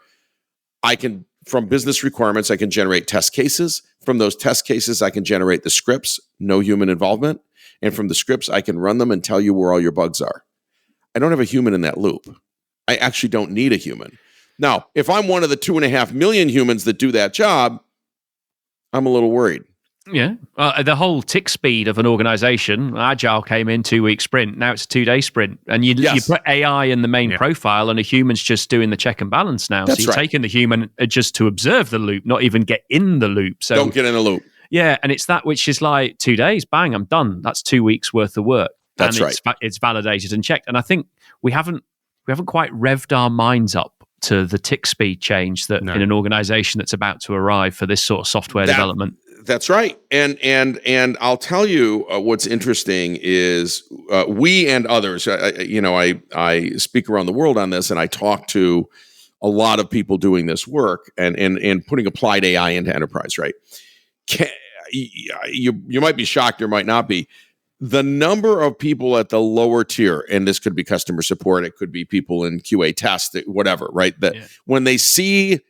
I can, from business requirements, I can generate test cases. From those test cases, I can generate the scripts, no human involvement. And from the scripts, I can run them and tell you where all your bugs are. I don't have a human in that loop. I actually don't need a human. Now, if I'm one of the 2.5 million humans that do that job, I'm a little worried. Yeah. The whole tick speed of an organization, Agile came in 2-week sprint. Now it's a 2-day sprint. And you put AI in the main profile and a human's just doing the check and balance now. That's so you're taking the human just to observe the loop, not even get in the loop. So don't get in the loop. Yeah. And it's that which is like 2 days, bang, I'm done. That's 2 weeks worth of work. That's and it's validated and checked. And I think we haven't quite revved our minds up to the tick speed change that in an organization that's about to arrive for this sort of software development. That's right. And I'll tell you what's interesting is we and others, I speak around the world on this, and I talk to a lot of people doing this work and putting applied AI into enterprise, right? You might be shocked, there might not be. The number of people at the lower tier, and this could be customer support, it could be people in QA test, whatever, right? That when they see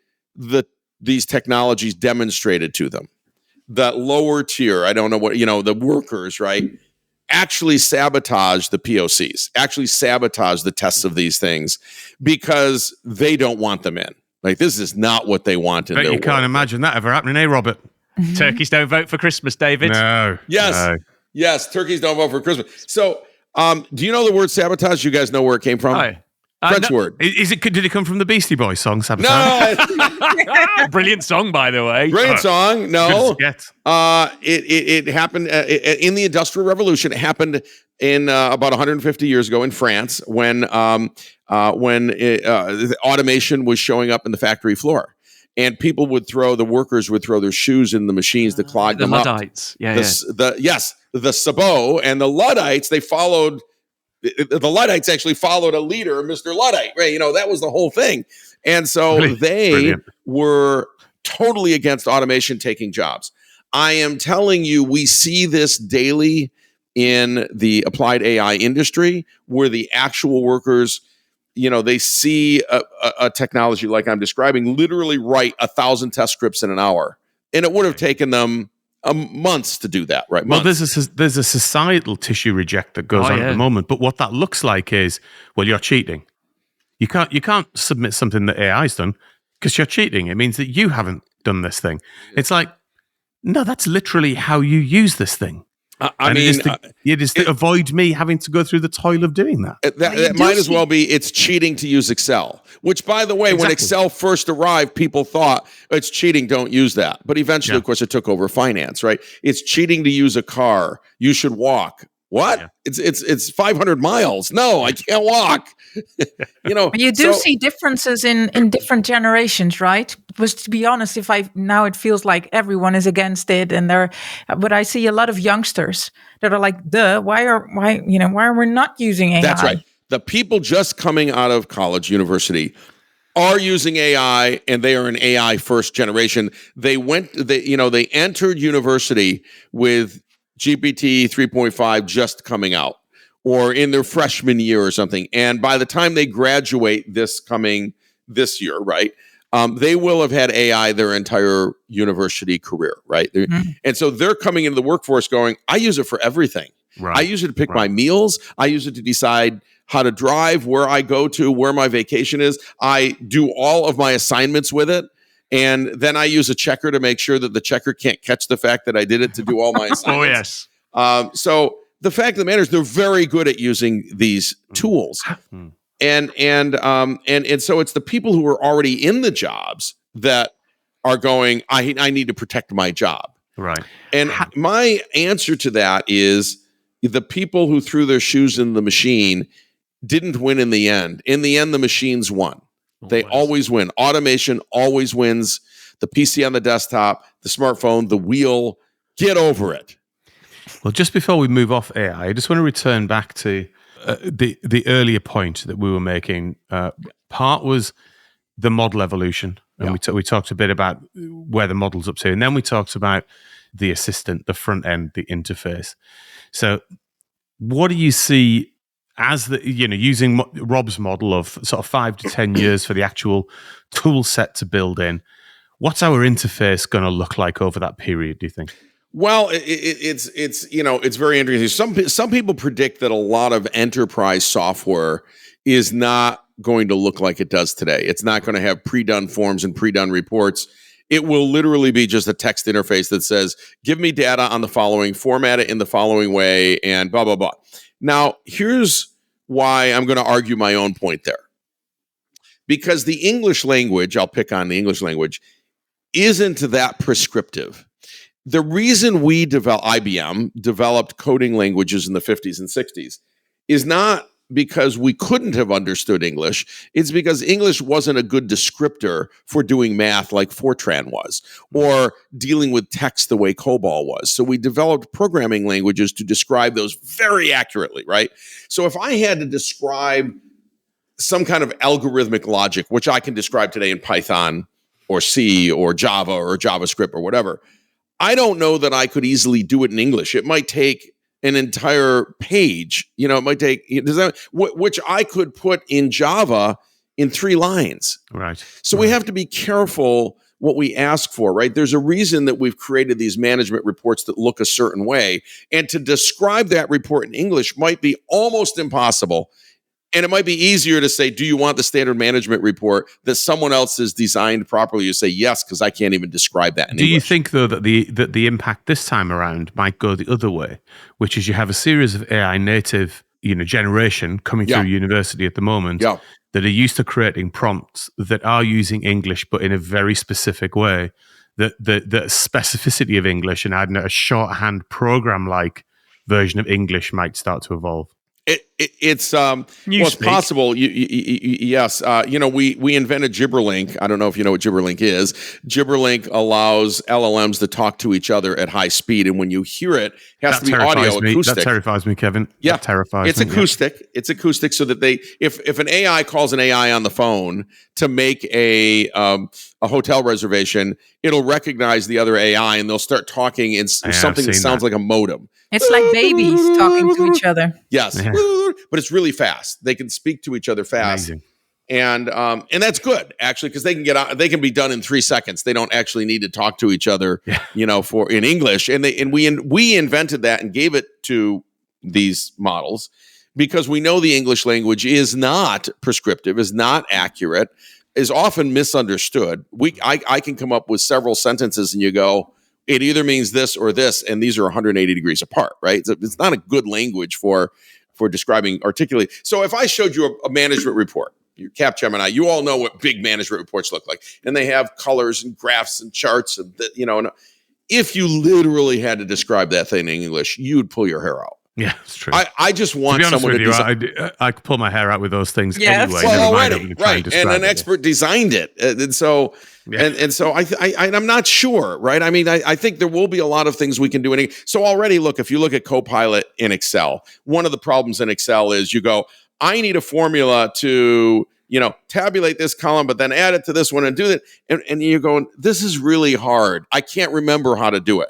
these technologies demonstrated to them, that lower tier, I don't know what, the workers, right, actually sabotage the POCs, actually sabotage the tests of these things because they don't want them in. Like, this is not what they want in their world. You can't imagine that ever happening, Robert? Turkeys don't vote for Christmas, David. No. Yes. No. Yes, turkeys don't vote for Christmas. So, do you know the word sabotage? You guys know where it came from? French word. Did it come from the Beastie Boys song, Sabotage? No. Brilliant song, by the way. Brilliant song. No. It happened in the Industrial Revolution. It happened in about 150 years ago in France when automation was showing up in the factory floor. And the workers would throw their shoes in the machines to clog them up. Luddites. The sabots and the Luddites, the Luddites actually followed a leader, Mr. Luddite, right? That was the whole thing. And so they were totally against automation taking jobs. I am telling you, we see this daily in the applied AI industry where the actual workers, they see a technology like I'm describing, literally write 1,000 test scripts in an hour. And it would have taken them months to do that, right? Well, there's a societal tissue reject that goes on at the moment. But what that looks like is, well, you're cheating. You can't submit something that AI's done because you're cheating. It means that you haven't done this thing. It's like, no, that's literally how you use this thing. It is to avoid me having to go through the toil of doing that. That might as well be, it's cheating to use Excel, which, by the way, when Excel first arrived, people thought it's cheating, don't use that. But eventually, of course, it took over finance, right? It's cheating to use a car. You should walk. What? Yeah. It's 500 miles. No, I can't walk. You do see differences in different generations, right? Because to be honest, now it feels like everyone is against it, but I see a lot of youngsters that are like, why are we not using AI? That's right. The people just coming out of college, university, are using AI, and they are an AI first generation. They entered university with GPT 3.5 just coming out, or in their freshman year or something. And by the time they graduate this year, right, they will have had AI their entire university career, right? Mm-hmm. And so they're coming into the workforce going, I use it for everything. Right. I use it to pick my meals. I use it to decide how to drive, where I go to, where my vacation is. I do all of my assignments with it. And then I use a checker to make sure that the checker can't catch the fact that I did it to do all my assignments. Oh, yes. So the fact of the matter is they're very good at using these tools. And so it's the people who are already in the jobs that are going, I need to protect my job. Right. And my answer to that is the people who threw their shoes in the machine didn't win in the end. In the end, the machines won. They always win. Automation always wins. The PC on the desktop, the smartphone, the wheel, get over it. Well, just before we move off AI, I just want to return back to the earlier point that we were making. Part was the model evolution, and we talked a bit about where the model's up to, and then we talked about the assistant, the front end, the interface. So, what do you see as using Rob's model of sort of 5 to 10 years for the actual tool set to build in? What's our interface going to look like over that period, do you think? Well, it's very interesting. Some people predict that a lot of enterprise software is not going to look like it does today. It's not going to have pre-done forms and pre-done reports. It will literally be just a text interface that says, give me data on the following, format it in the following way, and blah, blah, blah. Now, here's why I'm going to argue my own point there. Because the English language, I'll pick on the English language, isn't that prescriptive. The reason IBM developed coding languages in the 50s and 60s is not because we couldn't have understood English. It's because English wasn't a good descriptor for doing math like Fortran was, or dealing with text the way COBOL was. So we developed programming languages to describe those very accurately, right? So if I had to describe some kind of algorithmic logic, which I can describe today in Python or C or Java or JavaScript or whatever, I don't know that I could easily do it in English. It might take an entire page. It might take, which I could put in Java in 3 lines. Right. So we have to be careful what we ask for, right? There's a reason that we've created these management reports that look a certain way. And to describe that report in English might be almost impossible. And it might be easier to say, do you want the standard management report that someone else has designed properly? You say, yes, because I can't even describe that in English. Do you think, though, that the impact this time around might go the other way, which is you have a series of AI native generation coming through university at the moment that are used to creating prompts that are using English, but in a very specific way, that the specificity of English and adding a shorthand program-like version of English might start to evolve? It's possible. Yes. We invented Gibberlink. I don't know if you know what Gibberlink is. Gibberlink allows LLMs to talk to each other at high speed, and when you hear it, has to be audio acoustic. That terrifies me, Kevin. Yeah, that terrifies me. It's acoustic. Yeah. It's acoustic, so that if an AI calls an AI on the phone to make a hotel reservation, it'll recognize the other AI, and they'll start talking in something that sounds like a modem. It's like babies talking to each other. Yes, but it's really fast. They can speak to each other fast. Amazing. And that's good, actually, because they can they can be done in 3 seconds. They don't actually need to talk to each other, in English. And we invented that and gave it to these models because we know the English language is not prescriptive, is not accurate, is often misunderstood. I can come up with several sentences, and you go, it either means this or this, and these are 180 degrees apart, right? It's not a good language for describing articulate. So if I showed you a management report, your Capgemini, you all know what big management reports look like, and they have colors and graphs and charts, and if you literally had to describe that thing in English, you'd pull your hair out. Yeah, it's true. I just want someone to I could pull my hair out with those things anyway. Well, already, right? And an expert designed it, and so I'm not sure, right? I mean, I think there will be a lot of things we can do. So already, look, if you look at Copilot in Excel, one of the problems in Excel is you go, I need a formula to tabulate this column, but then add it to this one and do that, and you're going, this is really hard. I can't remember how to do it.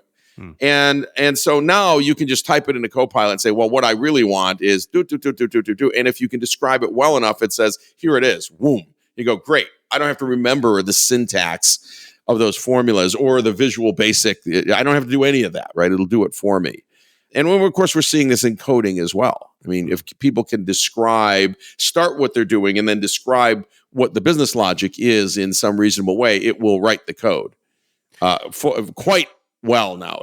And so now you can just type it into Copilot and say, well, what I really want is do. And if you can describe it well enough, it says, here it is. Boom. You go, great. I don't have to remember the syntax of those formulas or the visual basic. I don't have to do any of that, right? It'll do it for me. And of course, we're seeing this in coding as well. I mean, if people can start what they're doing and then describe what the business logic is in some reasonable way, it will write the code quite well now.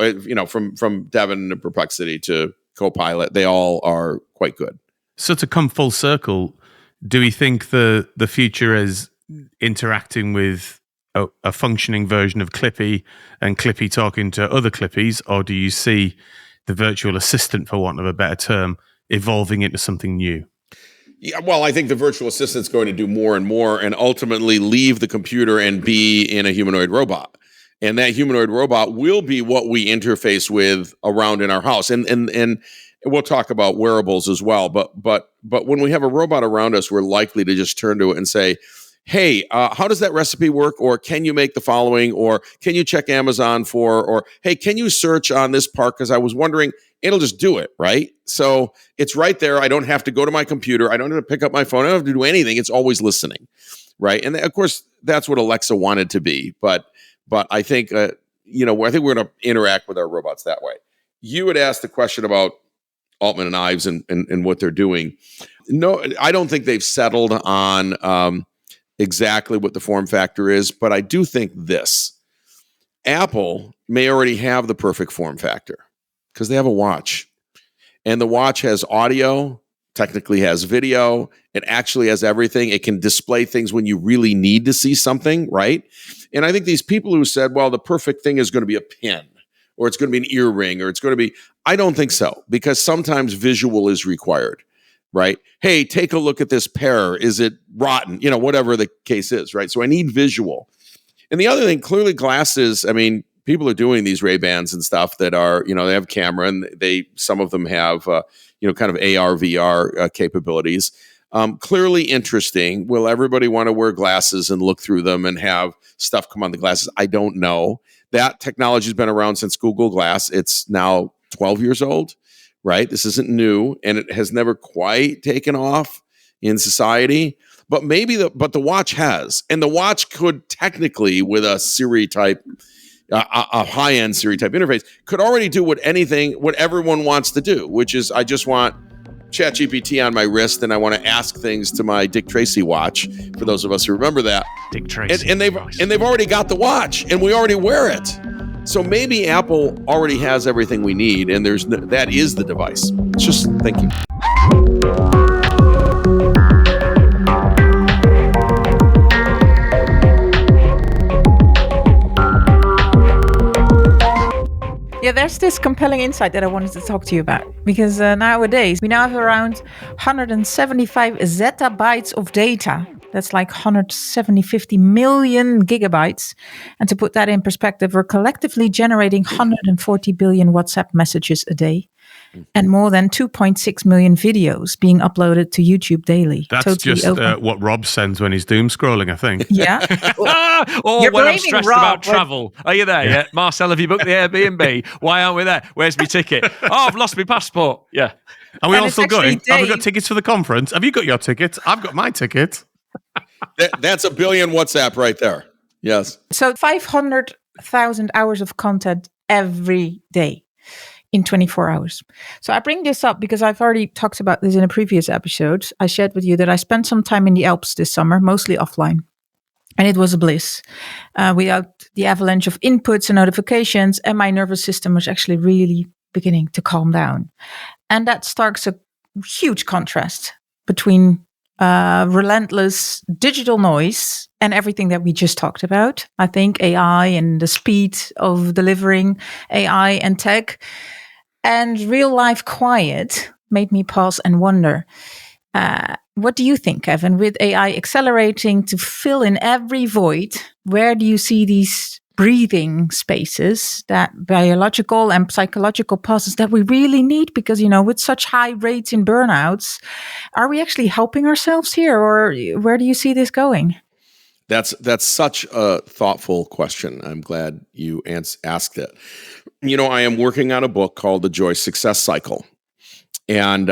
From Devon to Perplexity to Copilot, they all are quite good. So to come full circle, do we think the future is interacting with a functioning version of Clippy and Clippy talking to other Clippies, or do you see the virtual assistant, for want of a better term, evolving into something new? Yeah, well, I think the virtual assistant's going to do more and more and ultimately leave the computer and be in a humanoid robot. And that humanoid robot will be what we interface with around in our house. And we'll talk about wearables as well. But when we have a robot around us, we're likely to just turn to it and say, hey, how does that recipe work? Or can you make the following? Or can you check Amazon for, or hey, can you search on this part? Because I was wondering, it'll just do it, right? So it's right there. I don't have to go to my computer. I don't have to pick up my phone. I don't have to do anything. It's always listening, right? And of course, that's what Alexa wanted to be. But I think, I think we're going to interact with our robots that way. You had asked the question about Altman and Ives and what they're doing. No, I don't think they've settled on exactly what the form factor is, but I do think this. Apple may already have the perfect form factor because they have a watch. And the watch has audio, technically has video, it actually has everything. It can display things when you really need to see something, right? And I think these people who said, well, the perfect thing is going to be a pin, or it's going to be an earring, or it's going to be, I don't think so, because sometimes visual is required, right? Hey, take a look at this pear. Is it rotten? Whatever the case is, right? So I need visual. And the other thing, clearly glasses, I mean, people are doing these Ray-Bans and stuff that are, they have camera, and some of them have, kind of AR, VR capabilities. Clearly interesting. Will everybody want to wear glasses and look through them and have stuff come on the glasses? I don't know. That technology has been around since Google Glass. It's now 12 years old, right? This isn't new, and it has never quite taken off in society. But the watch has, and the watch could technically, with a Siri type, a high-end Siri type interface, could already do what everyone wants to do, which is I just want ChatGPT on my wrist, and I want to ask things to my Dick Tracy watch. For those of us who remember that, Dick Tracy, and they've already got the watch, and we already wear it. So maybe Apple already has everything we need, and that is the device. It's just thinking. Yeah, there's this compelling insight that I wanted to talk to you about, because nowadays we now have around 175 zettabytes of data. That's like 50 million gigabytes. And to put that in perspective, we're collectively generating 140 billion WhatsApp messages a day and more than 2.6 million videos being uploaded to YouTube daily. That's totally just what Rob sends when he's doom scrolling, I think. Yeah. Or when I'm stressed about travel. Are you there yet? Marcel, have you booked the Airbnb? Why aren't we there? Where's my ticket? Oh, I've lost my passport. Yeah. Are we all still going? Have we got tickets for the conference? Have you got your ticket? I've got my ticket. That's a billion WhatsApp right there. Yes. So 500,000 hours of content every day in 24 hours. So I bring this up because I've already talked about this in a previous episode. I shared with you that I spent some time in the Alps this summer, mostly offline. And it was a bliss. Without the avalanche of inputs and notifications, and my nervous system was actually really beginning to calm down. And that starts a huge contrast between relentless digital noise and everything that we just talked about. I think AI and the speed of delivering AI and tech and real life quiet made me pause and wonder. What do you think, Kevin? With AI accelerating to fill in every void, where do you see these breathing spaces, that biological and psychological pauses that we really need? Because, with such high rates in burnouts, are we actually helping ourselves here, or where do you see this going? That's such a thoughtful question. I'm glad you asked it. I am working on a book called The Joy Success Cycle, and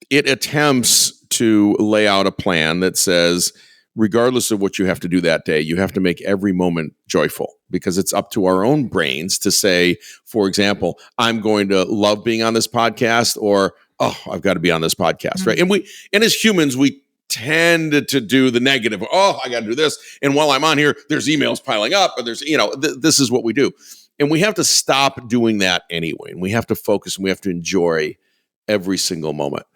it attempts to lay out a plan that says, regardless of what you have to do that day, you have to make every moment joyful, because it's up to our own brains to say, for example, I'm going to love being on this podcast, or, oh, I've got to be on this podcast, right? And as humans, we tend to do the negative. Oh, I got to do this. And while I'm on here, there's emails piling up, or there's, this is what we do. And we have to stop doing that anyway. And we have to focus, and we have to enjoy every single moment.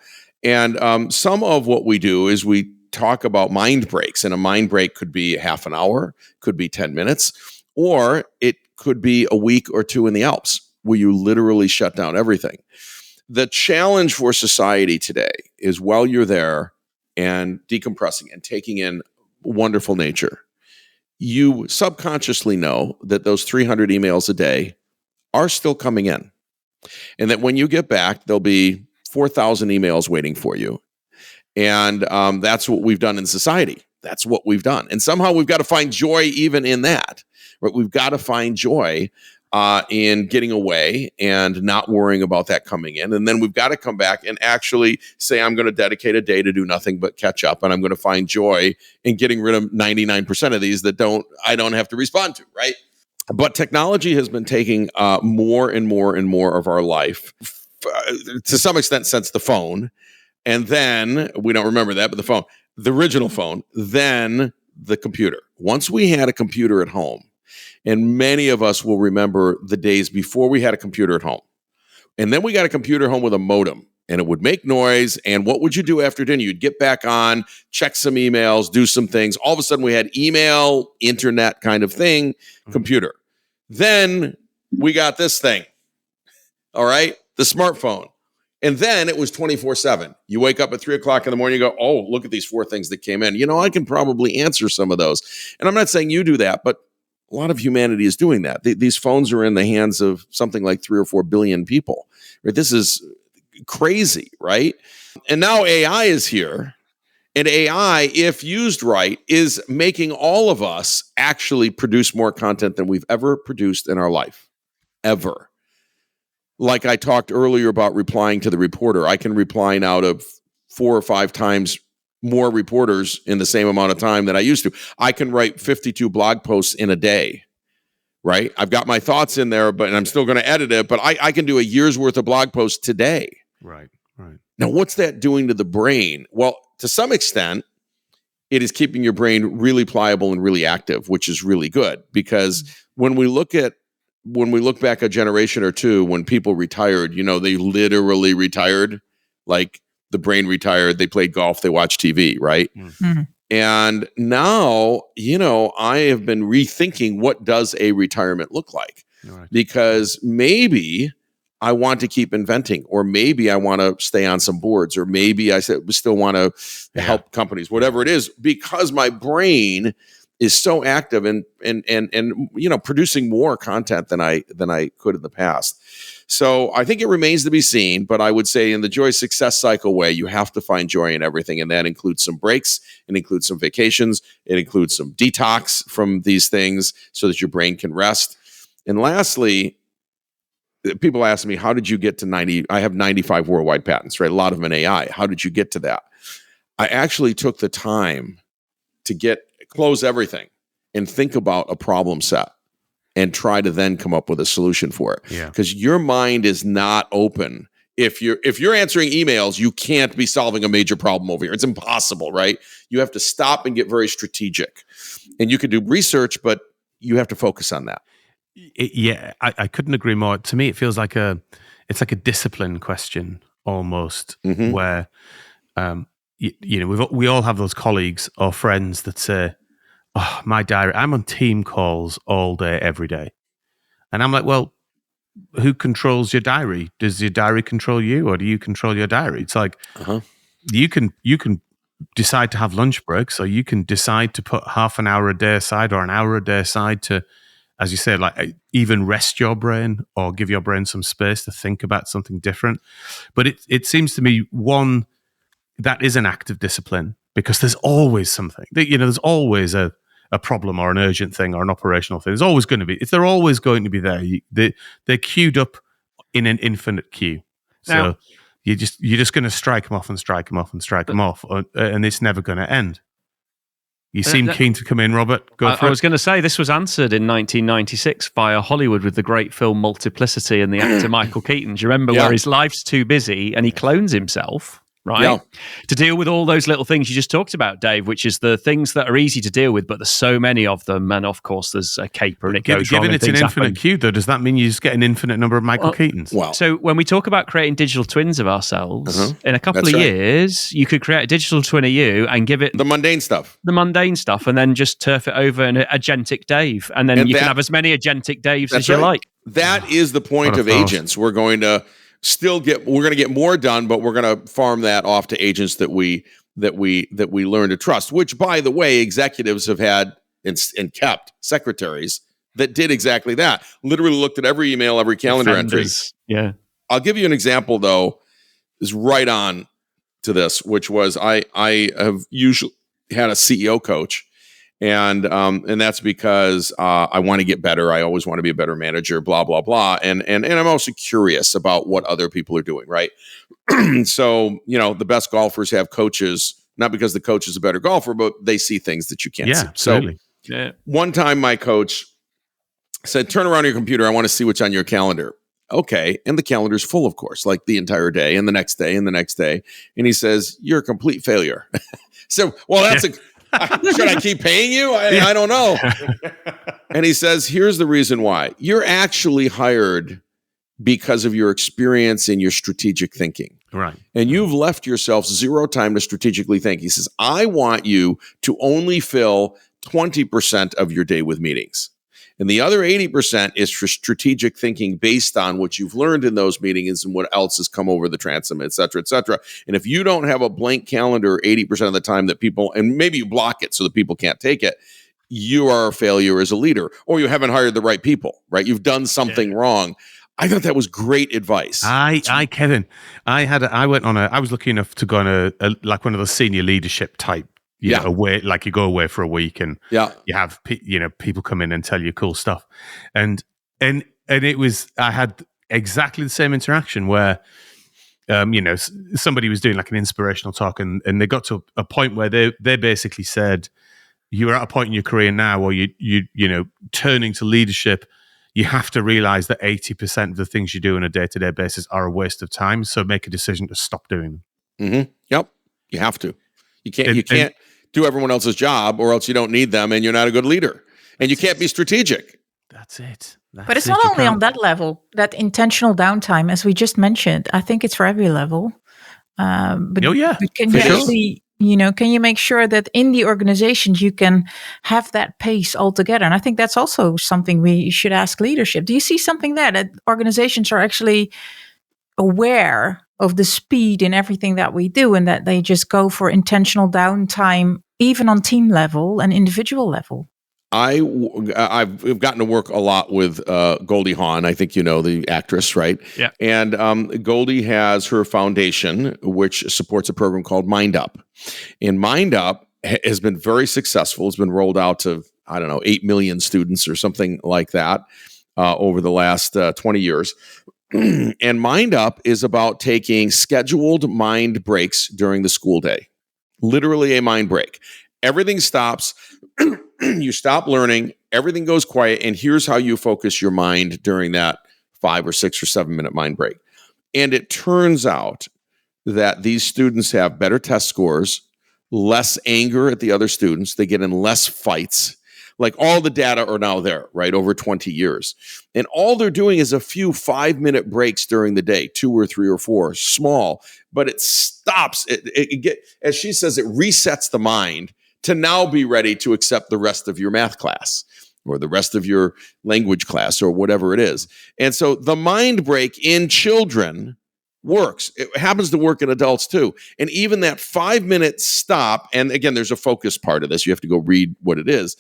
And some of what we do is we talk about mind breaks, and a mind break could be half an hour, could be 10 minutes, or it could be a week or two in the Alps where you literally shut down everything. The challenge for society today is while you're there and decompressing and taking in wonderful nature, you subconsciously know that those 300 emails a day are still coming in. And that when you get back, there'll be 4,000 emails waiting for you. And that's what we've done in society. That's what we've done. And somehow we've got to find joy even in that. Right? We've got to find joy in getting away and not worrying about that coming in. And then we've got to come back and actually say, I'm going to dedicate a day to do nothing but catch up. And I'm going to find joy in getting rid of 99% of these that I don't have to respond to, right? But technology has been taking more and more and more of our life, to some extent, since the phone. And then, we don't remember that, but the original phone, then the computer. Once we had a computer at home, and many of us will remember the days before we had a computer at home. And then we got a computer home with a modem, and it would make noise. And what would you do after dinner? You'd get back on, check some emails, do some things. All of a sudden we had email, internet kind of thing, computer. Then we got this thing, all right, the smartphone. And then it was 24/7. You wake up at 3:00 in the morning, you go, oh, look at these 4 things that came in. I can probably answer some of those. And I'm not saying you do that, but a lot of humanity is doing that. These phones are in the hands of something like 3 or 4 billion people. Right? This is crazy, right? And now AI is here. And AI, if used right, is making all of us actually produce more content than we've ever produced in our life, ever. Like I talked earlier about replying to the reporter, I can reply now to 4 or 5 times more reporters in the same amount of time that I used to. I can write 52 blog posts in a day, right? I've got my thoughts in there, but I'm still going to edit it, but I can do a year's worth of blog posts today. Right. Now, what's that doing to the brain? Well, to some extent, it is keeping your brain really pliable and really active, which is really good, because when we look back a generation or two, when people retired, they literally retired, like the brain retired, they played golf, they watched TV, right? Mm-hmm. And now, I have been rethinking, what does a retirement look like? Right. Because maybe I want to keep inventing, or maybe I want to stay on some boards, or maybe I still want to help companies, whatever it is, because my brain is so active and producing more content than I could in the past. So I think it remains to be seen, but I would say in the joy success cycle way, you have to find joy in everything. And that includes some breaks, it includes some vacations, it includes some detox from these things so that your brain can rest. And lastly, people ask me, how did you get to 90? I have 95 worldwide patents, right? A lot of them in AI. How did you get to that? I actually took the time to close everything and think about a problem set and try to then come up with a solution for it. Yeah. Because your mind is not open. If you're answering emails, you can't be solving a major problem over here. It's impossible, right? You have to stop and get very strategic. And you can do research, but you have to focus on that. I couldn't agree more. To me, it feels like it's like a discipline question almost, where we all have those colleagues or friends that say, "Oh, my diary, I'm on team calls all day, every day," and I'm like, "Well, who controls your diary? Does your diary control you, or do you control your diary?" It's like you can decide to have lunch breaks, or you can decide to put half an hour a day aside or an hour a day aside to, as you said, like even rest your brain or give your brain some space to think about something different. But it seems to me, one, that is an act of discipline, because there's always something. There's always a problem or an urgent thing or an operational thing. There's always going to be. They're always going to be there. They're queued up in an infinite queue. So now, you're just going to strike them off and strike them off and strike them off, and it's never going to end. You seem keen to come in, Robert. Go for it. I was going to say, this was answered in 1996 via Hollywood with the great film Multiplicity and the actor Michael Keaton. Do you remember where his life's too busy and he clones himself? right? Yeah. To deal with all those little things you just talked about, Dave, which is the things that are easy to deal with, but there's so many of them. And of course, there's a caper and it goes wrong. Given and it's an things infinite happen. queue, though, does that mean you just get an infinite number of Michael Keatons? Wow. So when we talk about creating digital twins of ourselves, in a couple That's of right. years, you could create a digital twin of you and give it The mundane stuff. and then just turf it over an agentic Dave. And then you can have as many agentic Daves as you like. That is the point What a of thought. agents. We're going to get more done, but we're going to farm that off to agents that we learn to trust, which, by the way, executives have had and kept secretaries that did exactly that. Literally looked at every email, every calendar entry. Yeah. I'll give you an example, though, is right on to this, which was I have usually had a CEO coach, and that's because I want to get better. I always want to be a better manager, blah, blah, blah. And I'm also curious about what other people are doing, right? So, the best golfers have coaches, not because the coach is a better golfer, but they see things that you can't see. Absolutely. So one time my coach said, turn around your computer. I want to see what's on your calendar. Okay. And the calendar's full, of course, like the entire day and the next day and the next day. And he says, you're a complete failure. So, well, that's should I keep paying you? I don't know. And he says, here's the reason why. You're actually hired because of your experience in your strategic thinking. Right. And you've left yourself zero time to strategically think. He says, I want you to only fill 20% of your day with meetings. And the other 80% is for strategic thinking based on what you've learned in those meetings and what else has come over the transom, et cetera, et cetera. And if you don't have a blank calendar 80% of the time that people, and maybe you block it so that people can't take it, you are a failure as a leader, or you haven't hired the right people, right? You've done something wrong. I thought that was great advice. Kevin, I was lucky enough to go on a like one of those senior leadership type, away, like you go away for a week and you have, people come in and tell you cool stuff. And it was, I had exactly the same interaction where, somebody was doing like an inspirational talk and they got to a point where they basically said, you're at a point in your career now where you turning to leadership, you have to realize that 80% of the things you do on a day-to-day basis are a waste of time. So make a decision to stop doing them. Mm-hmm. Yep. You have to. You can't do everyone else's job, or else you don't need them and you're not a good leader. And you can't be strategic. That's it. But it's not only on that level, that intentional downtime, as we just mentioned. I think it's for every level. But can you actually, can you make sure that in the organization you can have that pace altogether? And I think that's also something we should ask leadership. Do you see something there that organizations are actually aware of the speed in everything that we do, and that they just go for intentional downtime, even on team level and individual level? I've gotten to work a lot with Goldie Hawn. I think you know the actress, right? Yeah. And Goldie has her foundation, which supports a program called Mind Up. And Mind Up has been very successful. It's been rolled out to, 8 million students or something like that over the last 20 years. And Mind Up is about taking scheduled mind breaks during the school day. Literally a mind break. Everything stops. You stop learning. Everything goes quiet. And here's how you focus your mind during that 5 or 6 or 7 minute mind break. And it turns out that these students have better test scores, less anger at the other students. They get in less fights. Like, all the data are now there, right? Over 20 years. And all they're doing is a few 5-minute breaks during the day, 2 or 3 or 4, small, but it stops. As she says, it resets the mind to now be ready to accept the rest of your math class or the rest of your language class or whatever it is. And so the mind break in children works. It happens to work in adults too. And even that 5-minute stop, and again, there's a focus part of this. You have to go read what it is,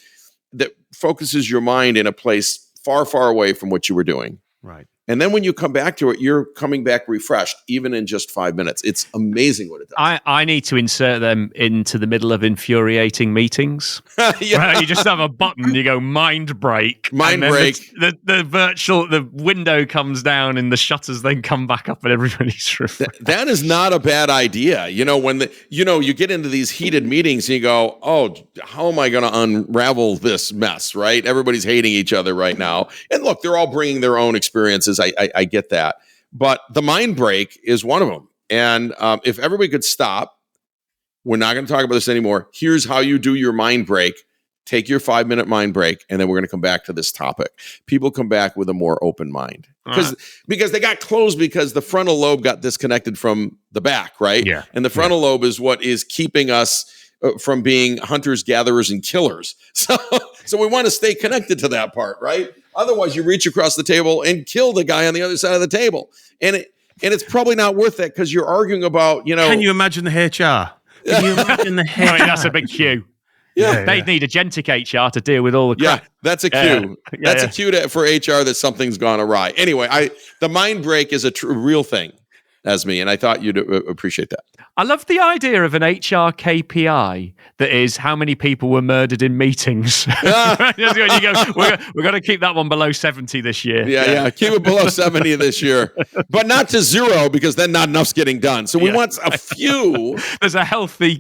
that focuses your mind in a place far, far away from what you were doing. Right. And then when you come back to it, you're coming back refreshed, even in just 5 minutes. It's amazing what it does. I need to insert them into the middle of infuriating meetings. Where you just have a button, you go mind break. Mind break. The window comes down and the shutters then come back up and everybody's refreshed. That is not a bad idea. When you get into these heated meetings and you go, oh, how am I going to unravel this mess, right? Everybody's hating each other right now. And look, they're all bringing their own experiences. I get that. But the mind break is one of them. And if everybody could stop, we're not going to talk about this anymore. Here's how you do your mind break. Take your 5-minute mind break, and then we're going to come back to this topic. People come back with a more open mind because they got closed because the frontal lobe got disconnected from the back, right? Yeah. And the frontal lobe is what is keeping us from being hunters, gatherers, and killers. So we want to stay connected to that part, right? Otherwise, you reach across the table and kill the guy on the other side of the table, and it's probably not worth that because you're arguing about, Can you imagine the HR? Can you imagine the HR? I mean, that's a big cue. Yeah. They'd need agentic HR to deal with all the crap. Yeah, that's a cue. That's a cue for HR that something's gone awry. Anyway, the mind break is a real thing, Esmee, and I thought you'd appreciate that. I love the idea of an HR KPI that is how many people were murdered in meetings. You go, we're going to keep that one below 70 this year. Yeah. Keep it below 70 this year, but not to 0 because then not enough's getting done. So we want a few. There's a healthy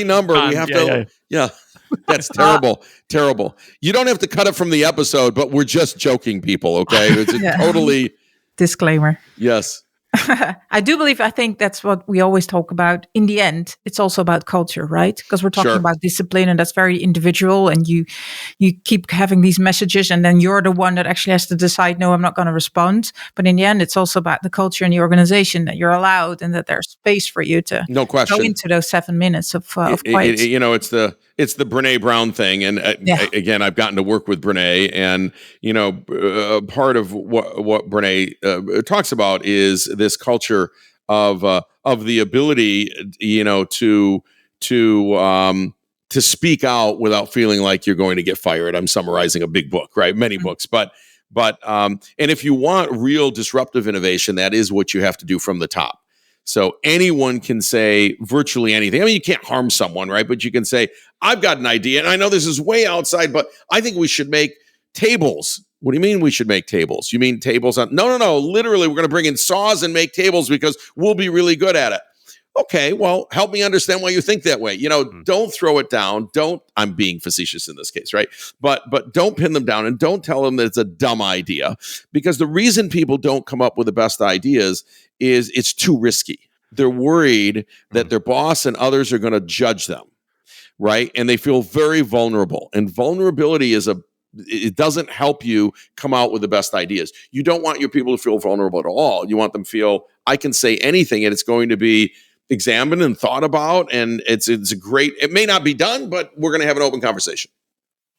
number. We have to. Yeah. That's terrible. You don't have to cut it from the episode, but we're just joking, people. Okay, it's totally disclaimer. Yes. I think that's what we always talk about. In the end, it's also about culture, right? Because we're talking about discipline, and that's very individual, and you keep having these messages, and then you're the one that actually has to decide, no, I'm not going to respond. But in the end, it's also about the culture and the organization, that you're allowed and that there's space for you to go into those 7 minutes of quiet. It's the Brene Brown thing. And again, I've gotten to work with Brene, and, part of what Brene talks about is this culture of the ability, to speak out without feeling like you're going to get fired. I'm summarizing a big book, right? Many books, but and if you want real disruptive innovation, that is what you have to do from the top. So anyone can say virtually anything. I mean, you can't harm someone, right? But you can say, I've got an idea, and I know this is way outside, but I think we should make tables. What do you mean we should make tables? You mean tables on? No. Literally, we're going to bring in saws and make tables because we'll be really good at it. Okay, well, help me understand why you think that way. Don't throw it down. I'm being facetious in this case, right? But don't pin them down, and don't tell them that it's a dumb idea, because the reason people don't come up with the best ideas is it's too risky. They're worried that their boss and others are going to judge them, right? And they feel very vulnerable. And vulnerability it doesn't help you come out with the best ideas. You don't want your people to feel vulnerable at all. You want them to feel, I can say anything, and it's going to be examined and thought about, and it's a great, it may not be done, but we're going to have an open conversation.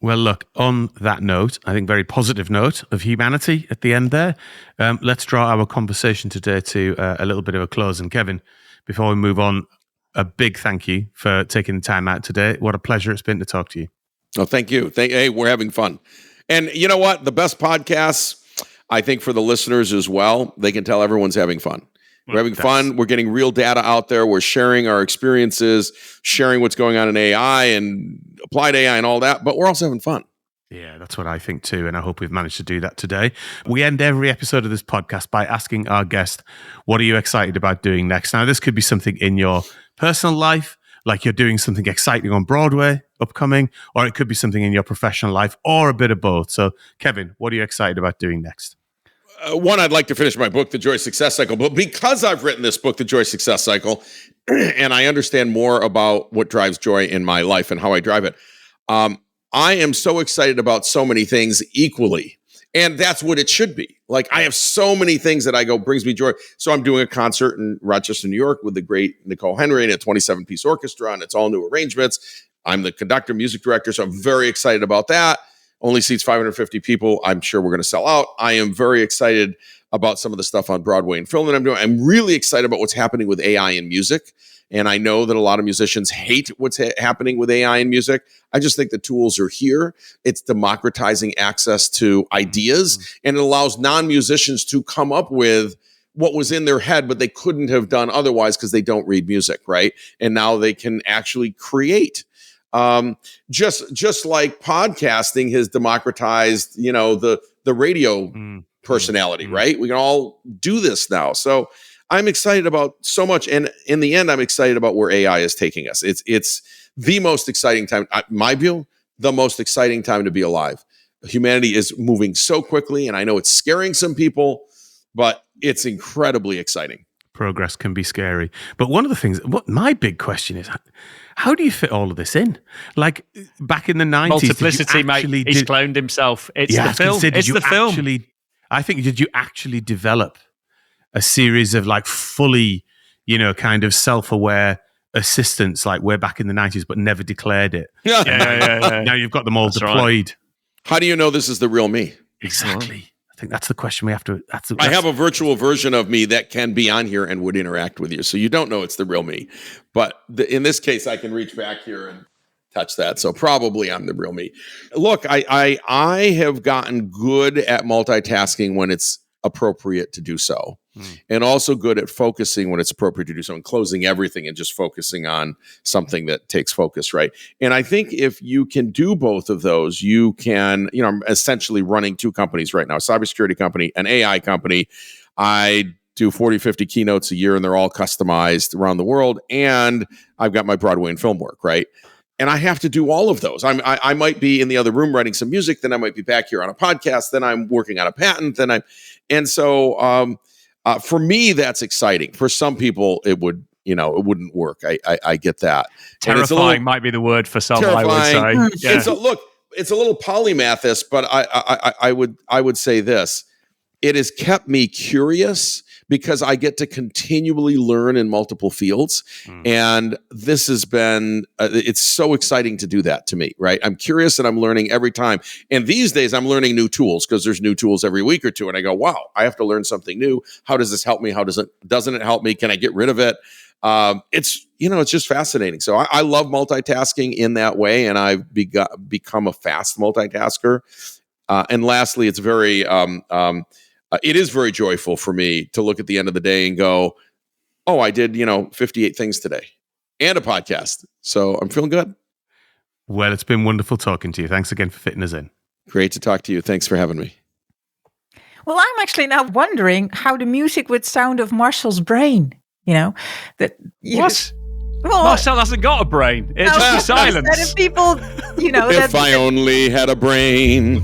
Well, look, on that note, I think very positive note of humanity at the end there, let's draw our conversation today to a little bit of a close. And Kevin, before we move on, a big thank you for taking the time out today. What a pleasure it's been to talk to you. Oh, thank you. Hey, we're having fun. And you know what? The best podcasts, I think, for the listeners as well, they can tell everyone's having fun. We're having fun. We're getting real data out there. We're sharing our experiences, sharing what's going on in AI and applied AI and all that, but we're also having fun. Yeah, that's what I think too, and I hope we've managed to do that today. We end every episode of this podcast by asking our guest, what are you excited about doing next? Now, this could be something in your personal life, like you're doing something exciting on Broadway upcoming, or it could be something in your professional life, or a bit of both. So, Kevin, what are you excited about doing next? One, I'd like to finish my book, The Joy Success Cycle. But because I've written this book, The Joy Success Cycle, and I understand more about what drives joy in my life and how I drive it, I am so excited about so many things equally. And that's what it should be. Like, I have so many things that I go brings me joy. So I'm doing a concert in Rochester, New York with the great Nicole Henry and a 27-piece orchestra, and it's all new arrangements. I'm the conductor, music director, so I'm very excited about that. Only seats 550 people. I'm sure we're going to sell out. I am very excited about some of the stuff on Broadway and film that I'm doing. I'm really excited about what's happening with AI in music. And I know that a lot of musicians hate what's happening with AI in music. I just think the tools are here. It's democratizing access to ideas, and it allows non-musicians to come up with what was in their head, but they couldn't have done otherwise because they don't read music, right? And now they can actually create. Just like podcasting has democratized, the radio personality, right? We can all do this now. So I'm excited about so much. And in the end, I'm excited about where AI is taking us. It's the most exciting time, my view, the most exciting time to be alive. Humanity is moving so quickly, and I know it's scaring some people, but it's incredibly exciting. progress can be scary. But one of the things, what my big question is, how do you fit all of this in? Like back in the 90s, multiplicity, mate. He's cloned himself. It's the film. It's the film. I think, did you actually develop a series of like fully, kind of self-aware assistants like way back in the 90s, but never declared it? Yeah. Now you've got them all That's deployed. Right. How do you know this is the real me? Exactly. I think that's the question we have to. I have a virtual version of me that can be on here and would interact with you, so you don't know it's the real me. But in this case, I can reach back here and touch that, so probably I'm the real me. Look, I have gotten good at multitasking when it's appropriate to do so, and also good at focusing when it's appropriate to do so, and closing everything and just focusing on something that takes focus, right? And I think if you can do both of those, you can, I'm essentially running two companies right now, a cybersecurity company, an AI company. I do 40, 50 keynotes a year, and they're all customized around the world. And I've got my Broadway and film work, right? And I have to do all of those. I might be in the other room writing some music, then I might be back here on a podcast, then I'm working on a patent, so for me, that's exciting. For some people, it would, it wouldn't work. I get that. Terrifying might be the word for some. I would say. Yeah. It's a little polymathist, but I would say this: it has kept me curious because I get to continually learn in multiple fields. And this has been, it's so exciting to do that to me, right? I'm curious and I'm learning every time. And these days I'm learning new tools because there's new tools every week or two. And I go, wow, I have to learn something new. How does this help me? How doesn't it help me? Can I get rid of it? It's just fascinating. So I love multitasking in that way. And I've become a fast multitasker. And lastly, it's very, it is very joyful for me to look at the end of the day and go, oh, I did, 58 things today and a podcast. So I'm feeling good. Well, it's been wonderful talking to you. Thanks again for fitting us in. Great to talk to you. Thanks for having me. Well, I'm actually now wondering how the music would sound of Marcel's brain, What? Well, Marcel hasn't got a brain. It's just be silence. That people, if I only had a brain.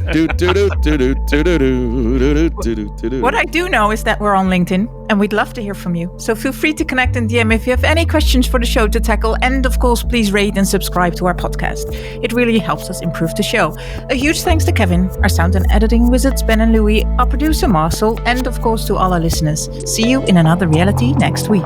What I do know is that we're on LinkedIn, and we'd love to hear from you. So feel free to connect and DM if you have any questions for the show to tackle. And of course, please rate and subscribe to our podcast. It really helps us improve the show. A huge thanks to Kevin, our sound and editing wizards Ben and Louie, our producer Marcel, and of course to all our listeners. See you in another reality next week.